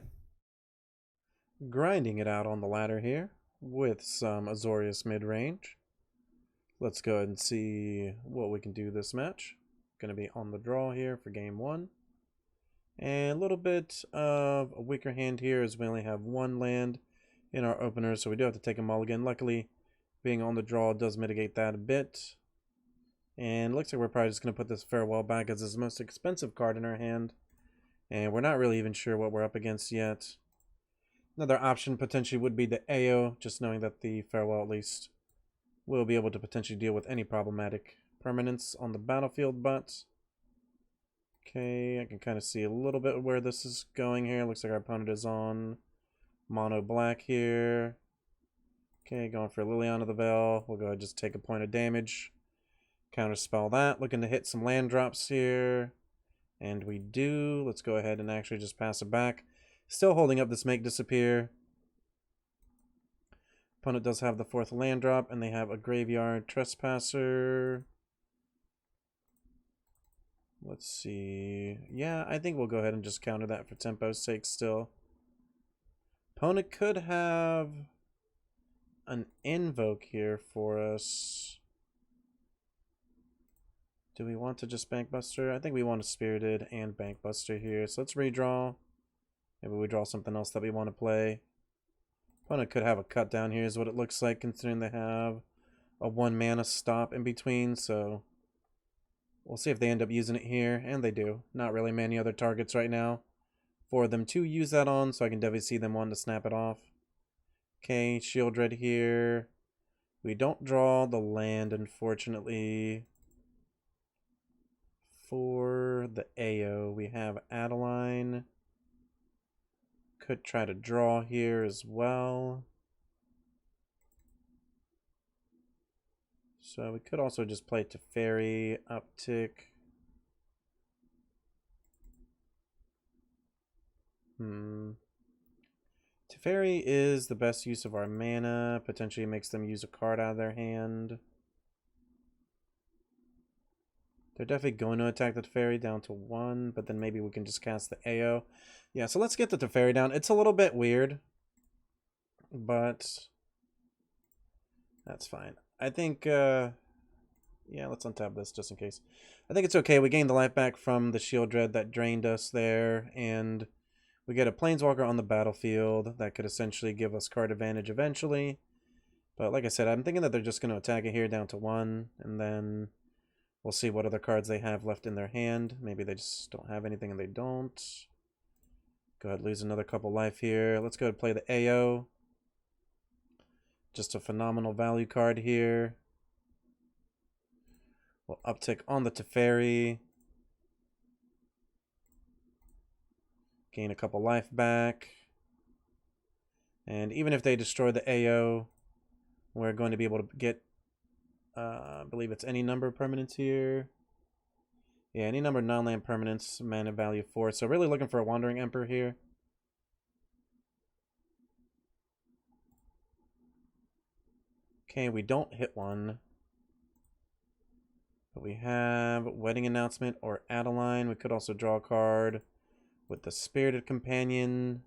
[SPEAKER 1] Grinding it out on the ladder here with some Azorius Midrange. Let's go ahead and see what we can do this match. Going to be on the draw here for game 1. And a little bit of a weaker hand here as we only have 1 land in our opener, so we do have to take a mulligan. Luckily, being on the draw does mitigate that a bit. And it looks like we're probably just going to put this Farewell back as it's the most expensive card in our hand. And we're not really even sure what we're up against yet. Another option potentially would be the AO, just knowing that the Farewell at least will be able to potentially deal with any problematic permanents on the battlefield, but okay, I can kind of see a little bit where this is going here. Looks like our opponent is on mono black here. Okay, going for Liliana the Veil. We'll go ahead and just take a point of damage. Counterspell that. Looking to hit some land drops here. And we do. Let's go ahead and actually just pass it back. Still holding up this Make Disappear. Opponent does have the 4th land drop, and they have a Graveyard Trespasser. Let's see. Yeah, I think we'll go ahead and just counter that for tempo's sake still. Opponent could have an Invoke here for us. Do we want to just Bankbuster? I think we want a Spirited and Bankbuster here. So let's redraw. Maybe we draw something else that we want to play. Opponent could have a cut down here is what it looks like, considering they have a 1 mana stop in between. So we'll see if they end up using it here. And they do. Not really many other targets right now for them to use that on. So I can definitely see them wanting to snap it off. Okay, Shieldred here. We don't draw the land, unfortunately. For the AO, we have Adeline. Could try to draw here as well. So we could also just play Teferi, uptick. Teferi is the best use of our mana. Potentially makes them use a card out of their hand. They're definitely going to attack the Teferi down to 1, but then maybe we can just cast the AO. Yeah, so let's get the Teferi down. It's a little bit weird, but that's fine. I think, yeah, let's untap this just in case. I think it's okay. We gained the life back from the Shieldred that drained us there, and we get a Planeswalker on the battlefield that could essentially give us card advantage eventually. But like I said, I'm thinking that they're just going to attack it here down to 1, and then we'll see what other cards they have left in their hand. Maybe they just don't have anything and they don't. Go ahead, lose another couple life here. Let's go ahead and play the AO. Just a phenomenal value card here. We'll uptick on the Teferi. Gain a couple life back. And even if they destroy the AO, we're going to be able to get I believe it's any number of permanents here. Yeah, any number of non-land permanents, mana value 4. So really looking for a Wandering Emperor here. Okay, we don't hit one. But we have Wedding Announcement or Adeline. We could also draw a card with the Spirited Companion.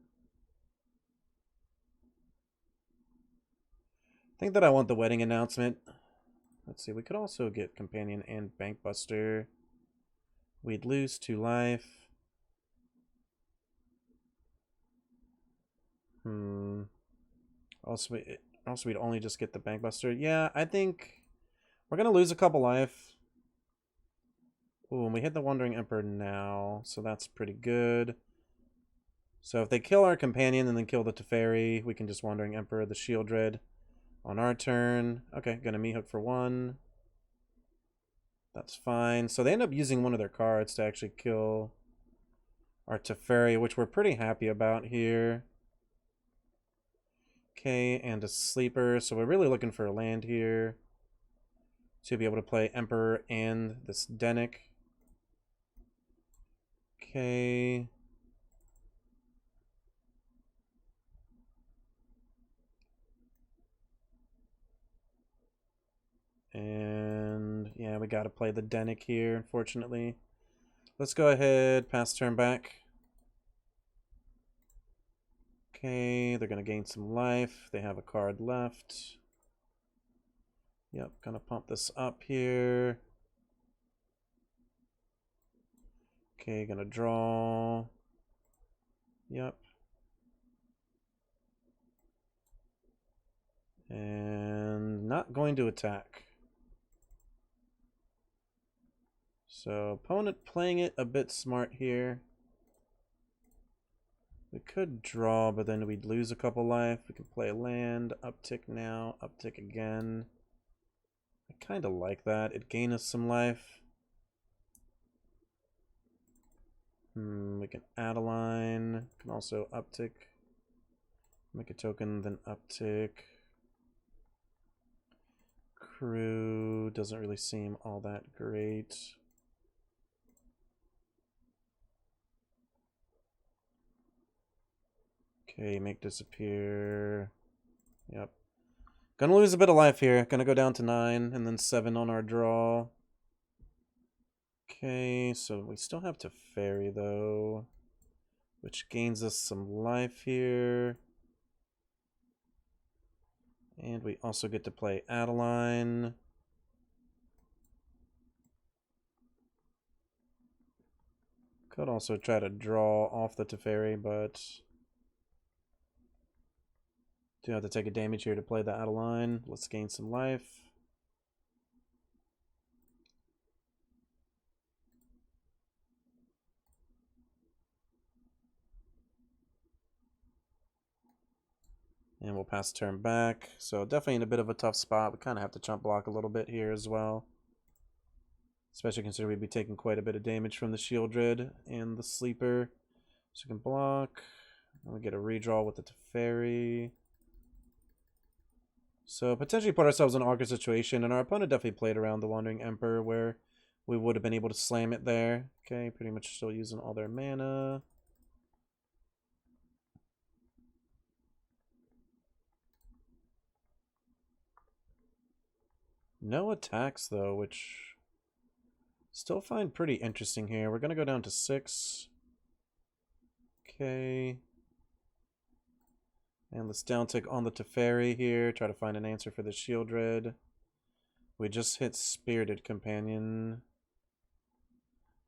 [SPEAKER 1] I think that I want the Wedding Announcement. Let's see, we could also get Companion and Bankbuster. We'd lose 2 life. Also, we'd only just get the Bankbuster. Yeah, I think we're going to lose a couple life. Ooh, and we hit the Wandering Emperor now, so that's pretty good. So if they kill our Companion and then kill the Teferi, we can just Wandering Emperor the Shieldred on our turn. Okay, gonna Meat Hook for 1. That's fine. So they end up using one of their cards to actually kill our Teferi, which we're pretty happy about here. Okay, and a sleeper. So we're really looking for a land here to be able to play Emperor and this DECKTECH. Okay. And yeah, we got to play the DECKTECH here, unfortunately. Let's go ahead, pass turn back. Okay, they're going to gain some life. They have a card left. Yep, gonna pump this up here. Okay, gonna draw. Yep. And not going to attack. So opponent playing it a bit smart here. We could draw, but then we'd lose a couple life. We can play a land, uptick now, uptick again. I kind of like that. It gains us some life. We can add a line. Can also uptick. Make a token, then uptick. Crew doesn't really seem all that great. Okay, make disappear. Yep. Gonna lose a bit of life here. Gonna go down to 9 and then 7 on our draw. Okay, so we still have to ferry though, which gains us some life here. And we also get to play Adeline. Could also try to draw off the Teferi, but do have to take a damage here to play the Adeline. Let's gain some life. And we'll pass turn back. So definitely in a bit of a tough spot. We kind of have to chump block a little bit here as well. Especially considering we'd be taking quite a bit of damage from the Shieldred and the Sleeper. So we can block. And we get a redraw with the Teferi. So potentially put ourselves in an awkward situation. And our opponent definitely played around the Wandering Emperor where we would have been able to slam it there. Okay, pretty much still using all their mana. No attacks though, which still find pretty interesting here. We're going to go down to 6. Okay. And let's downtick on the Teferi here. Try to find an answer for the Shieldred. We just hit Spirited Companion.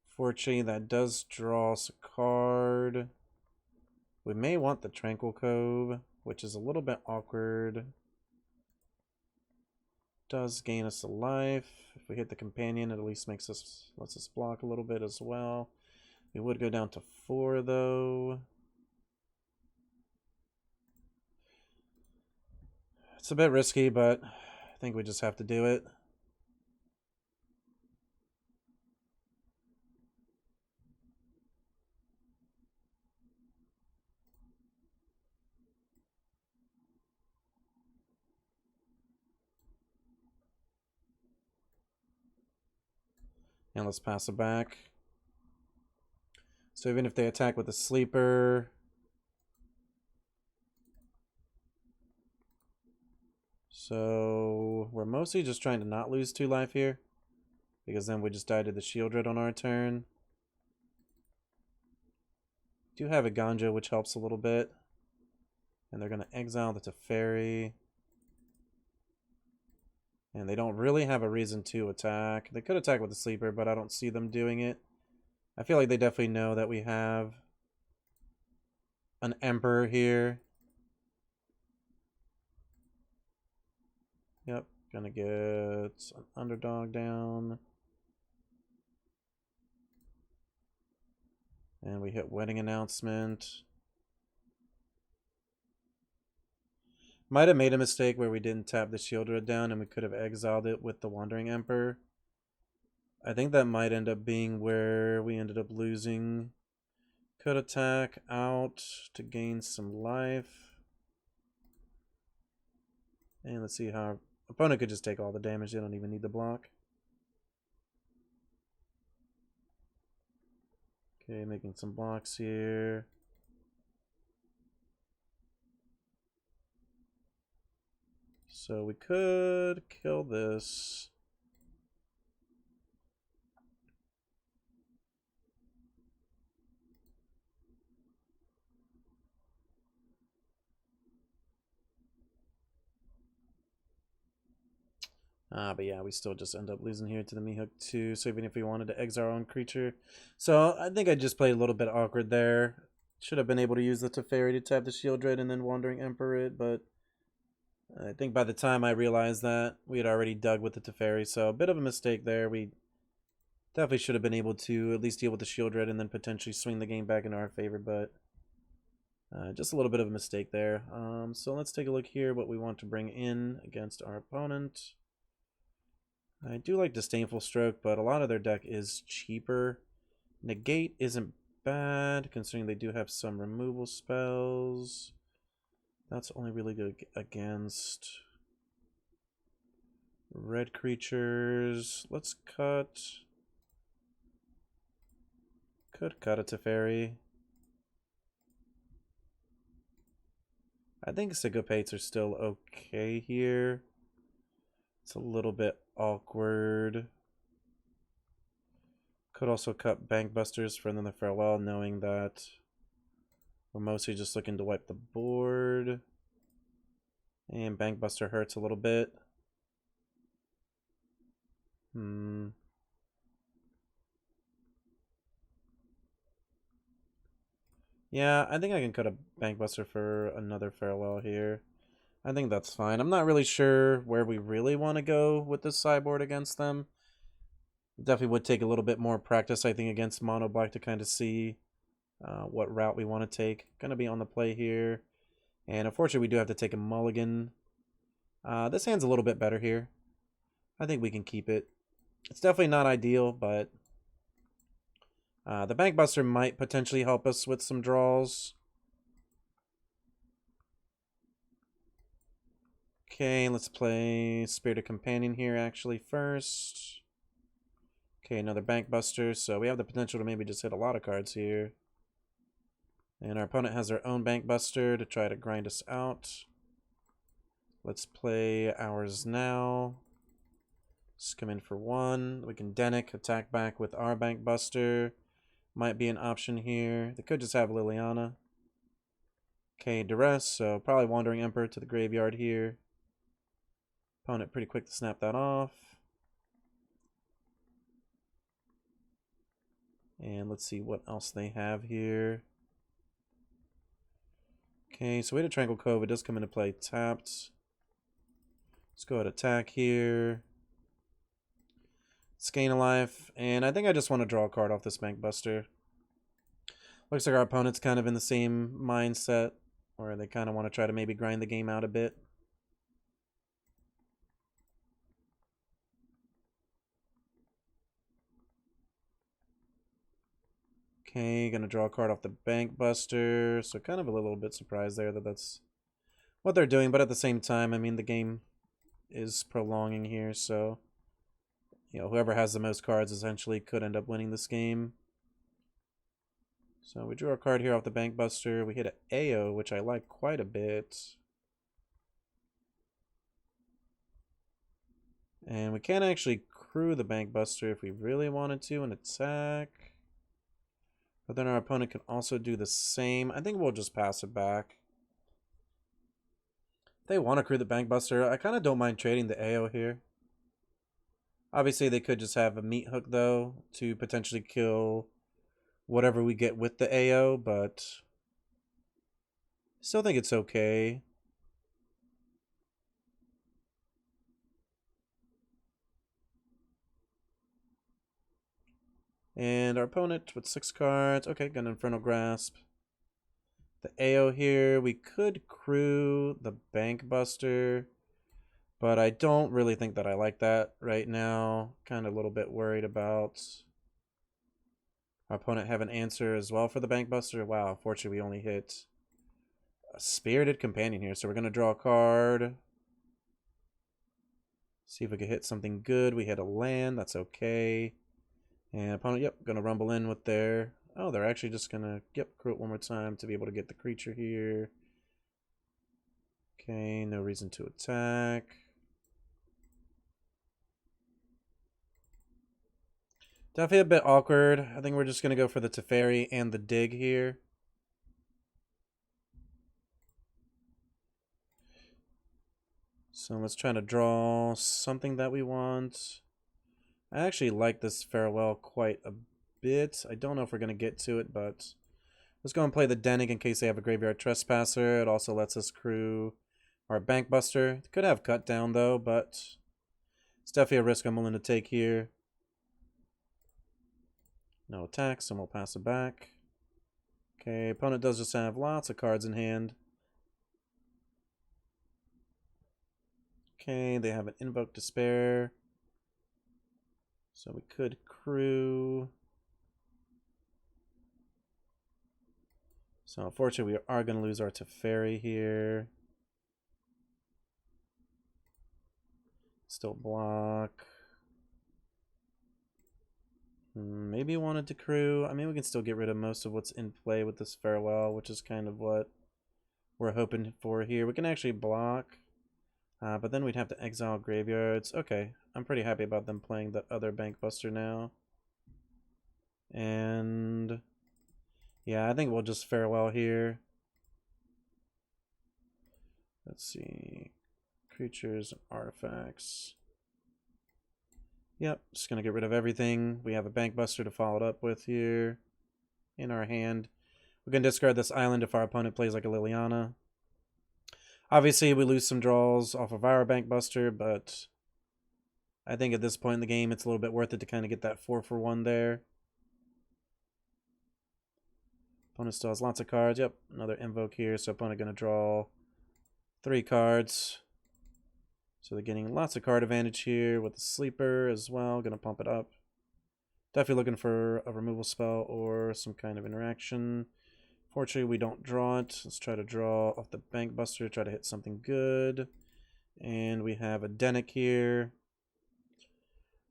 [SPEAKER 1] Fortunately, that does draw us a card. We may want the Tranquil Cove, which is a little bit awkward. Does gain us a life. If we hit the Companion, it at least lets us block a little bit as well. We would go down to 4 though. It's a bit risky, but I think we just have to do it. And let's pass it back. So even if they attack with a Sleeper, so we're mostly just trying to not lose 2 life here, because then we just die to the Shieldred on our turn. Do have a Ganja, which helps a little bit. And they're going to exile the Teferi. And they don't really have a reason to attack. They could attack with the Sleeper, but I don't see them doing it. I feel like they definitely know that we have an Emperor here. Yep, gonna get an Underdog down. And we hit Wedding Announcement. Might have made a mistake where we didn't tap the Shieldred down and we could have exiled it with the Wandering Emperor. I think that might end up being where we ended up losing. Could attack out to gain some life. And let's see how our opponent could just take all the damage. They don't even need the block. Okay, making some blocks here. So we could kill this. But yeah, we still just end up losing here to the Mehook too. So even if we wanted to exile our own creature. So I think I just played a little bit awkward there. Should have been able to use the Teferi to tap the Shieldred and then Wandering Emperor it, but I think by the time I realized that, we had already dug with the Teferi, so a bit of a mistake there. We definitely should have been able to at least deal with the Shieldred and then potentially swing the game back in our favor, but just a little bit of a mistake there. So let's take a look here what we want to bring in against our opponent. I do like Disdainful Stroke, but a lot of their deck is cheaper. Negate isn't bad, considering they do have some removal spells. That's only really good against red creatures. Let's cut. Could cut a Teferi. I think Sycopates are still okay here. It's a little bit awkward. Could also cut Bankbusters for another Farewell, knowing that we're mostly just looking to wipe the board. And Bankbuster hurts a little bit. Yeah, I think I can cut a Bankbuster for another Farewell here. I think that's fine. I'm not really sure where we really want to go with this sideboard against them. Definitely would take a little bit more practice, I think, against Mono Black to kind of see what route we want to take. Going to be on the play here. And unfortunately, we do have to take a mulligan. This hand's a little bit better here. I think we can keep it. It's definitely not ideal, but the Bankbuster might potentially help us with some draws. Okay, let's play Spirited Companion here actually first. Okay, another Bankbuster, so we have the potential to maybe just hit a lot of cards here. And our opponent has their own Bankbuster to try to grind us out. Let's play ours now. Just come in for one. We can Denick, attack back with our Bankbuster. Might be an option here. They could just have Liliana. Okay, Duress, so probably Wandering Emperor to the graveyard here. Opponent pretty quick to snap that off. And let's see what else they have here. Okay, so we had a Tranquil Cove. It does come into play tapped. Let's go ahead and attack here. Skein of Life. And I think I just want to draw a card off this Bankbuster. Looks like our opponent's kind of in the same mindset, where they kind of want to try to maybe grind the game out a bit. Okay, gonna draw a card off the Bankbuster. So kind of a little bit surprised there that that's what they're doing, but at the same time, I mean, the game is prolonging here, so you know, whoever has the most cards essentially could end up winning this game. So we drew our card here off the Bankbuster. We hit an AO, which I like quite a bit. And we can actually crew the Bankbuster if we really wanted to and attack. But then our opponent can also do the same. I think we'll just pass it back. If they want to crew the Bankbuster, I kind of don't mind trading the AO here. Obviously, they could just have a Meat Hook, though, to potentially kill whatever we get with the AO, but still think it's okay. And our opponent with 6 cards. Okay, got an Infernal Grasp. The AO here, we could crew the Bankbuster, but I don't really think that I like that right now. Kind of a little bit worried about our opponent have an answer as well for the Bankbuster. Wow, unfortunately we only hit a Spirited Companion here, so we're going to draw a card. See if we can hit something good. We hit a land. That's okay. And opponent, yep, going to rumble in with their... Oh, they're actually just going to, yep, crew it one more time to be able to get the creature here. Okay, no reason to attack. Definitely a bit awkward. I think we're just going to go for the Teferi and the dig here. So let's try to draw something that we want. I actually like this farewell quite a bit. I don't know if we're going to get to it, but let's go and play the Dennick in case they have a Graveyard Trespasser. It also lets us crew our Bankbuster. It could have Cut Down, though, but it's definitely a risk I'm willing to take here. No attacks, and we'll pass it back. Okay, opponent does just have lots of cards in hand. Okay, they have an Invoke Despair. So we could crew. So unfortunately we are going to lose our Teferi here. Still block. Maybe wanted to crew. I mean, we can still get rid of most of what's in play with this farewell, which is kind of what we're hoping for here. We can actually block, but then we'd have to exile graveyards. Okay, I'm pretty happy about them playing the other Bankbuster now. And yeah, I think we'll just farewell here. Let's see. Creatures and artifacts. Yep, just going to get rid of everything. We have a Bankbuster to follow it up with here in our hand. We can discard this island if our opponent plays like a Liliana. Obviously, we lose some draws off of our Bankbuster, but I think at this point in the game, it's a little bit worth it to kind of get that 4-for-1 there. Opponent still has lots of cards. Yep, another Invoke here, so opponent going to draw 3 cards. So they're getting lots of card advantage here with the Sleeper as well. Going to pump it up. Definitely looking for a removal spell or some kind of interaction. Fortunately, we don't draw it. Let's try to draw off the Bankbuster, try to hit something good. And we have a Dennick here,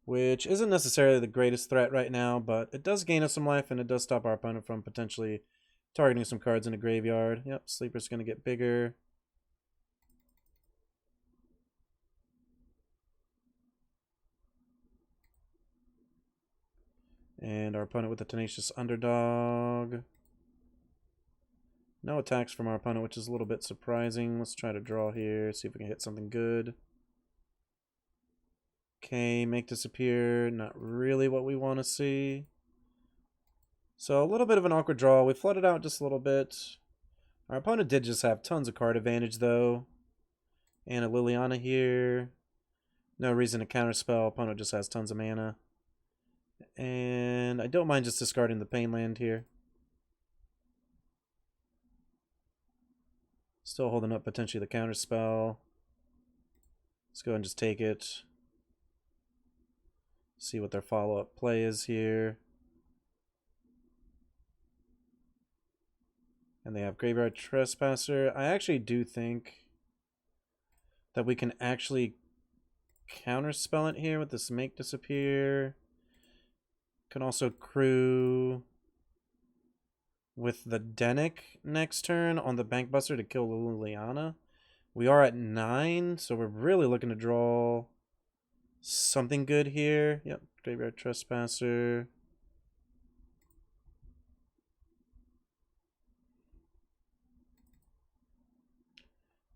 [SPEAKER 1] which isn't necessarily the greatest threat right now, but it does gain us some life, and it does stop our opponent from potentially targeting some cards in the graveyard. Yep, Sleeper's going to get bigger. And our opponent with the Tenacious Underdog. No attacks from our opponent, which is a little bit surprising. Let's try to draw here, see if we can hit something good. Okay, make disappear. Not really what we want to see. So a little bit of an awkward draw. We flooded out just a little bit. Our opponent did just have tons of card advantage, though. And a Liliana here. No reason to counterspell. Opponent just has tons of mana. And I don't mind just discarding the Pain Land here. Still holding up potentially the counterspell. Let's go and just take it. See what their follow-up play is here. And they have Graveyard Trespasser. I actually do think that we can actually counterspell it here with this Make Disappear. Can also crew with the Dennick next turn on the Bankbuster to kill Liliana. We are at 9, so we're really looking to draw something good here. Yep, Graveyard Trespasser.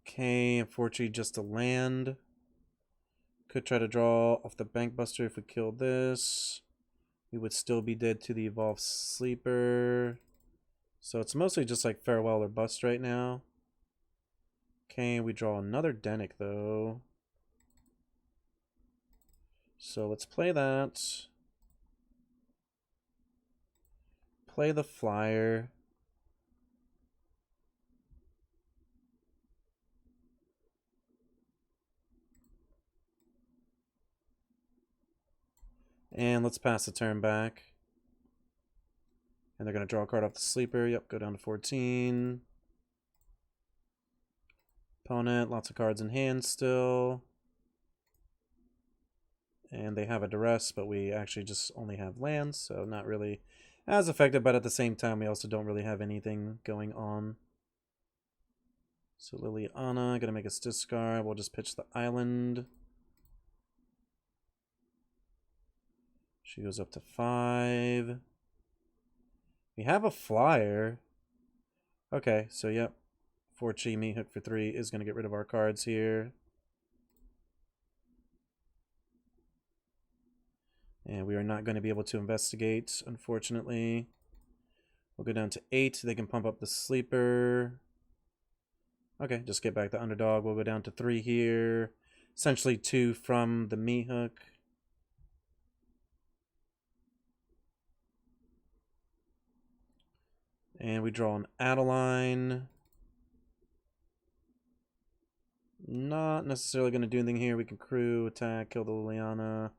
[SPEAKER 1] Okay, unfortunately just a land. Could try to draw off the Bankbuster if we kill this. We would still be dead to the Evolved Sleeper. So it's mostly just like farewell or bust right now. Okay, we draw another Dennick though. So let's play that. Play the flyer. And let's pass the turn back. And they're going to draw a card off the Sleeper. Yep, go down to 14. Opponent, lots of cards in hand still. And they have a duress, but we actually just only have lands, so not really as effective, but at the same time, we also don't really have anything going on. So Liliana, gonna make us discard. We'll just pitch the island. She goes up to 5. We have a flyer. Okay, so yep. 4 Chimi, hook for 3 is gonna get rid of our cards here. And we are not going to be able to investigate, unfortunately. We'll go down to 8. They can pump up the sleeper. Okay, just get back the underdog. We'll go down to 3 here. Essentially 2 from the me hook. And we draw an Adeline. Not necessarily going to do anything here. We can crew, attack, kill the Liliana.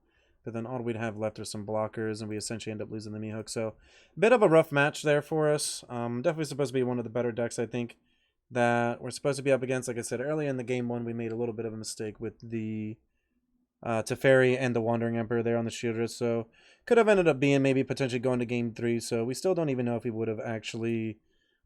[SPEAKER 1] But then all we'd have left are some blockers, and we essentially end up losing the Mihawk. So, a bit of a rough match there for us. Definitely supposed to be one of the better decks, I think, that we're supposed to be up against. Like I said, early in the game 1, we made a little bit of a mistake with the Teferi and the Wandering Emperor there on the Shielders. So, could have ended up being maybe potentially going to game 3. So, we still don't even know if we would have actually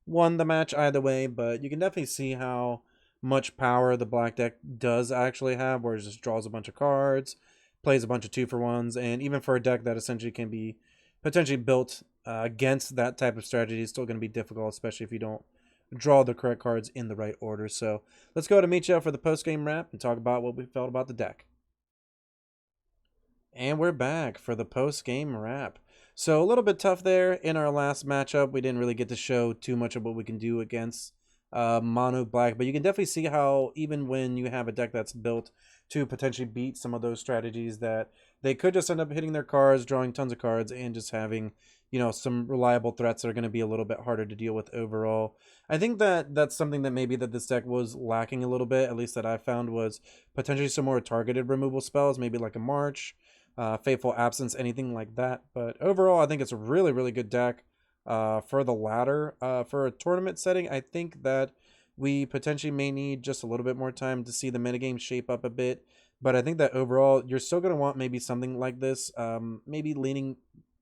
[SPEAKER 1] won the match either way. But you can definitely see how much power the black deck does actually have, where it just draws a bunch of cards, plays a bunch of 2-for-1s, and even for a deck that essentially can be potentially built against that type of strategy, it's still going to be difficult, especially if you don't draw the correct cards in the right order. So let's go to meet you for the post-game wrap and talk about what we felt about the deck. And we're back for the post-game wrap. So a little bit tough there in our last matchup. We didn't really get to show too much of what we can do against mono black, but you can definitely see how even when you have a deck that's built to potentially beat some of those strategies, that they could just end up hitting their cards, drawing tons of cards, and just having, you know, some reliable threats that are going to be a little bit harder to deal with overall. I think that that's something that maybe that this deck was lacking a little bit, at least that I found, was potentially some more targeted removal spells, maybe like a March, Fateful Absence, anything like that. But overall, I think it's a really, really good deck. For the ladder, for a tournament setting, I think that we potentially may need just a little bit more time to see the metagame shape up a bit. But I think that overall, you're still going to want maybe something like this, maybe leaning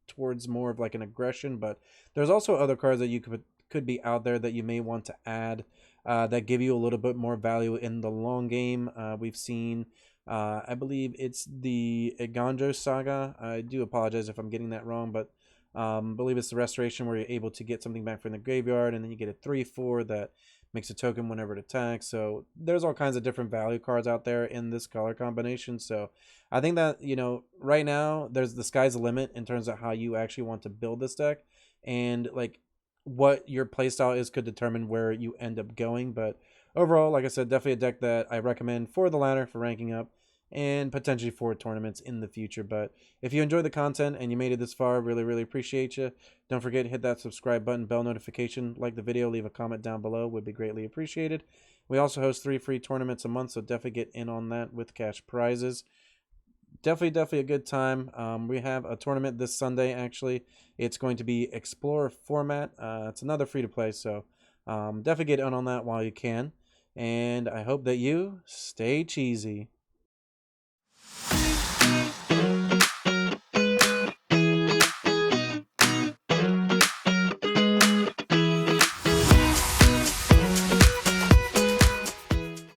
[SPEAKER 1] towards more of like an aggression. But there's also other cards that you could be out there that you may want to add that give you a little bit more value in the long game. We've seen, I believe it's the Iganjo Saga. I do apologize if I'm getting that wrong, but believe it's the restoration where you're able to get something back from the graveyard, and then you get a 3/4 that makes a token whenever it attacks. So there's all kinds of different value cards out there in this color combination. So I think that, you know, right now there's the sky's the limit in terms of how you actually want to build this deck, and like what your playstyle is could determine where you end up going. But overall, like I said, definitely a deck that I recommend for the ladder, for ranking up, and potentially for tournaments in the future. But if you enjoyed the content and you made it this far, really, really appreciate you. Don't forget to hit that subscribe button, bell notification, like the video, leave a comment down below, would be greatly appreciated. We also host 3 free tournaments a month, so definitely get in on that with cash prizes. Definitely a good time. We have a tournament this Sunday, actually. It's going to be Explorer format. It's another free-to-play, so definitely get in on that while you can. And I hope that you stay cheesy.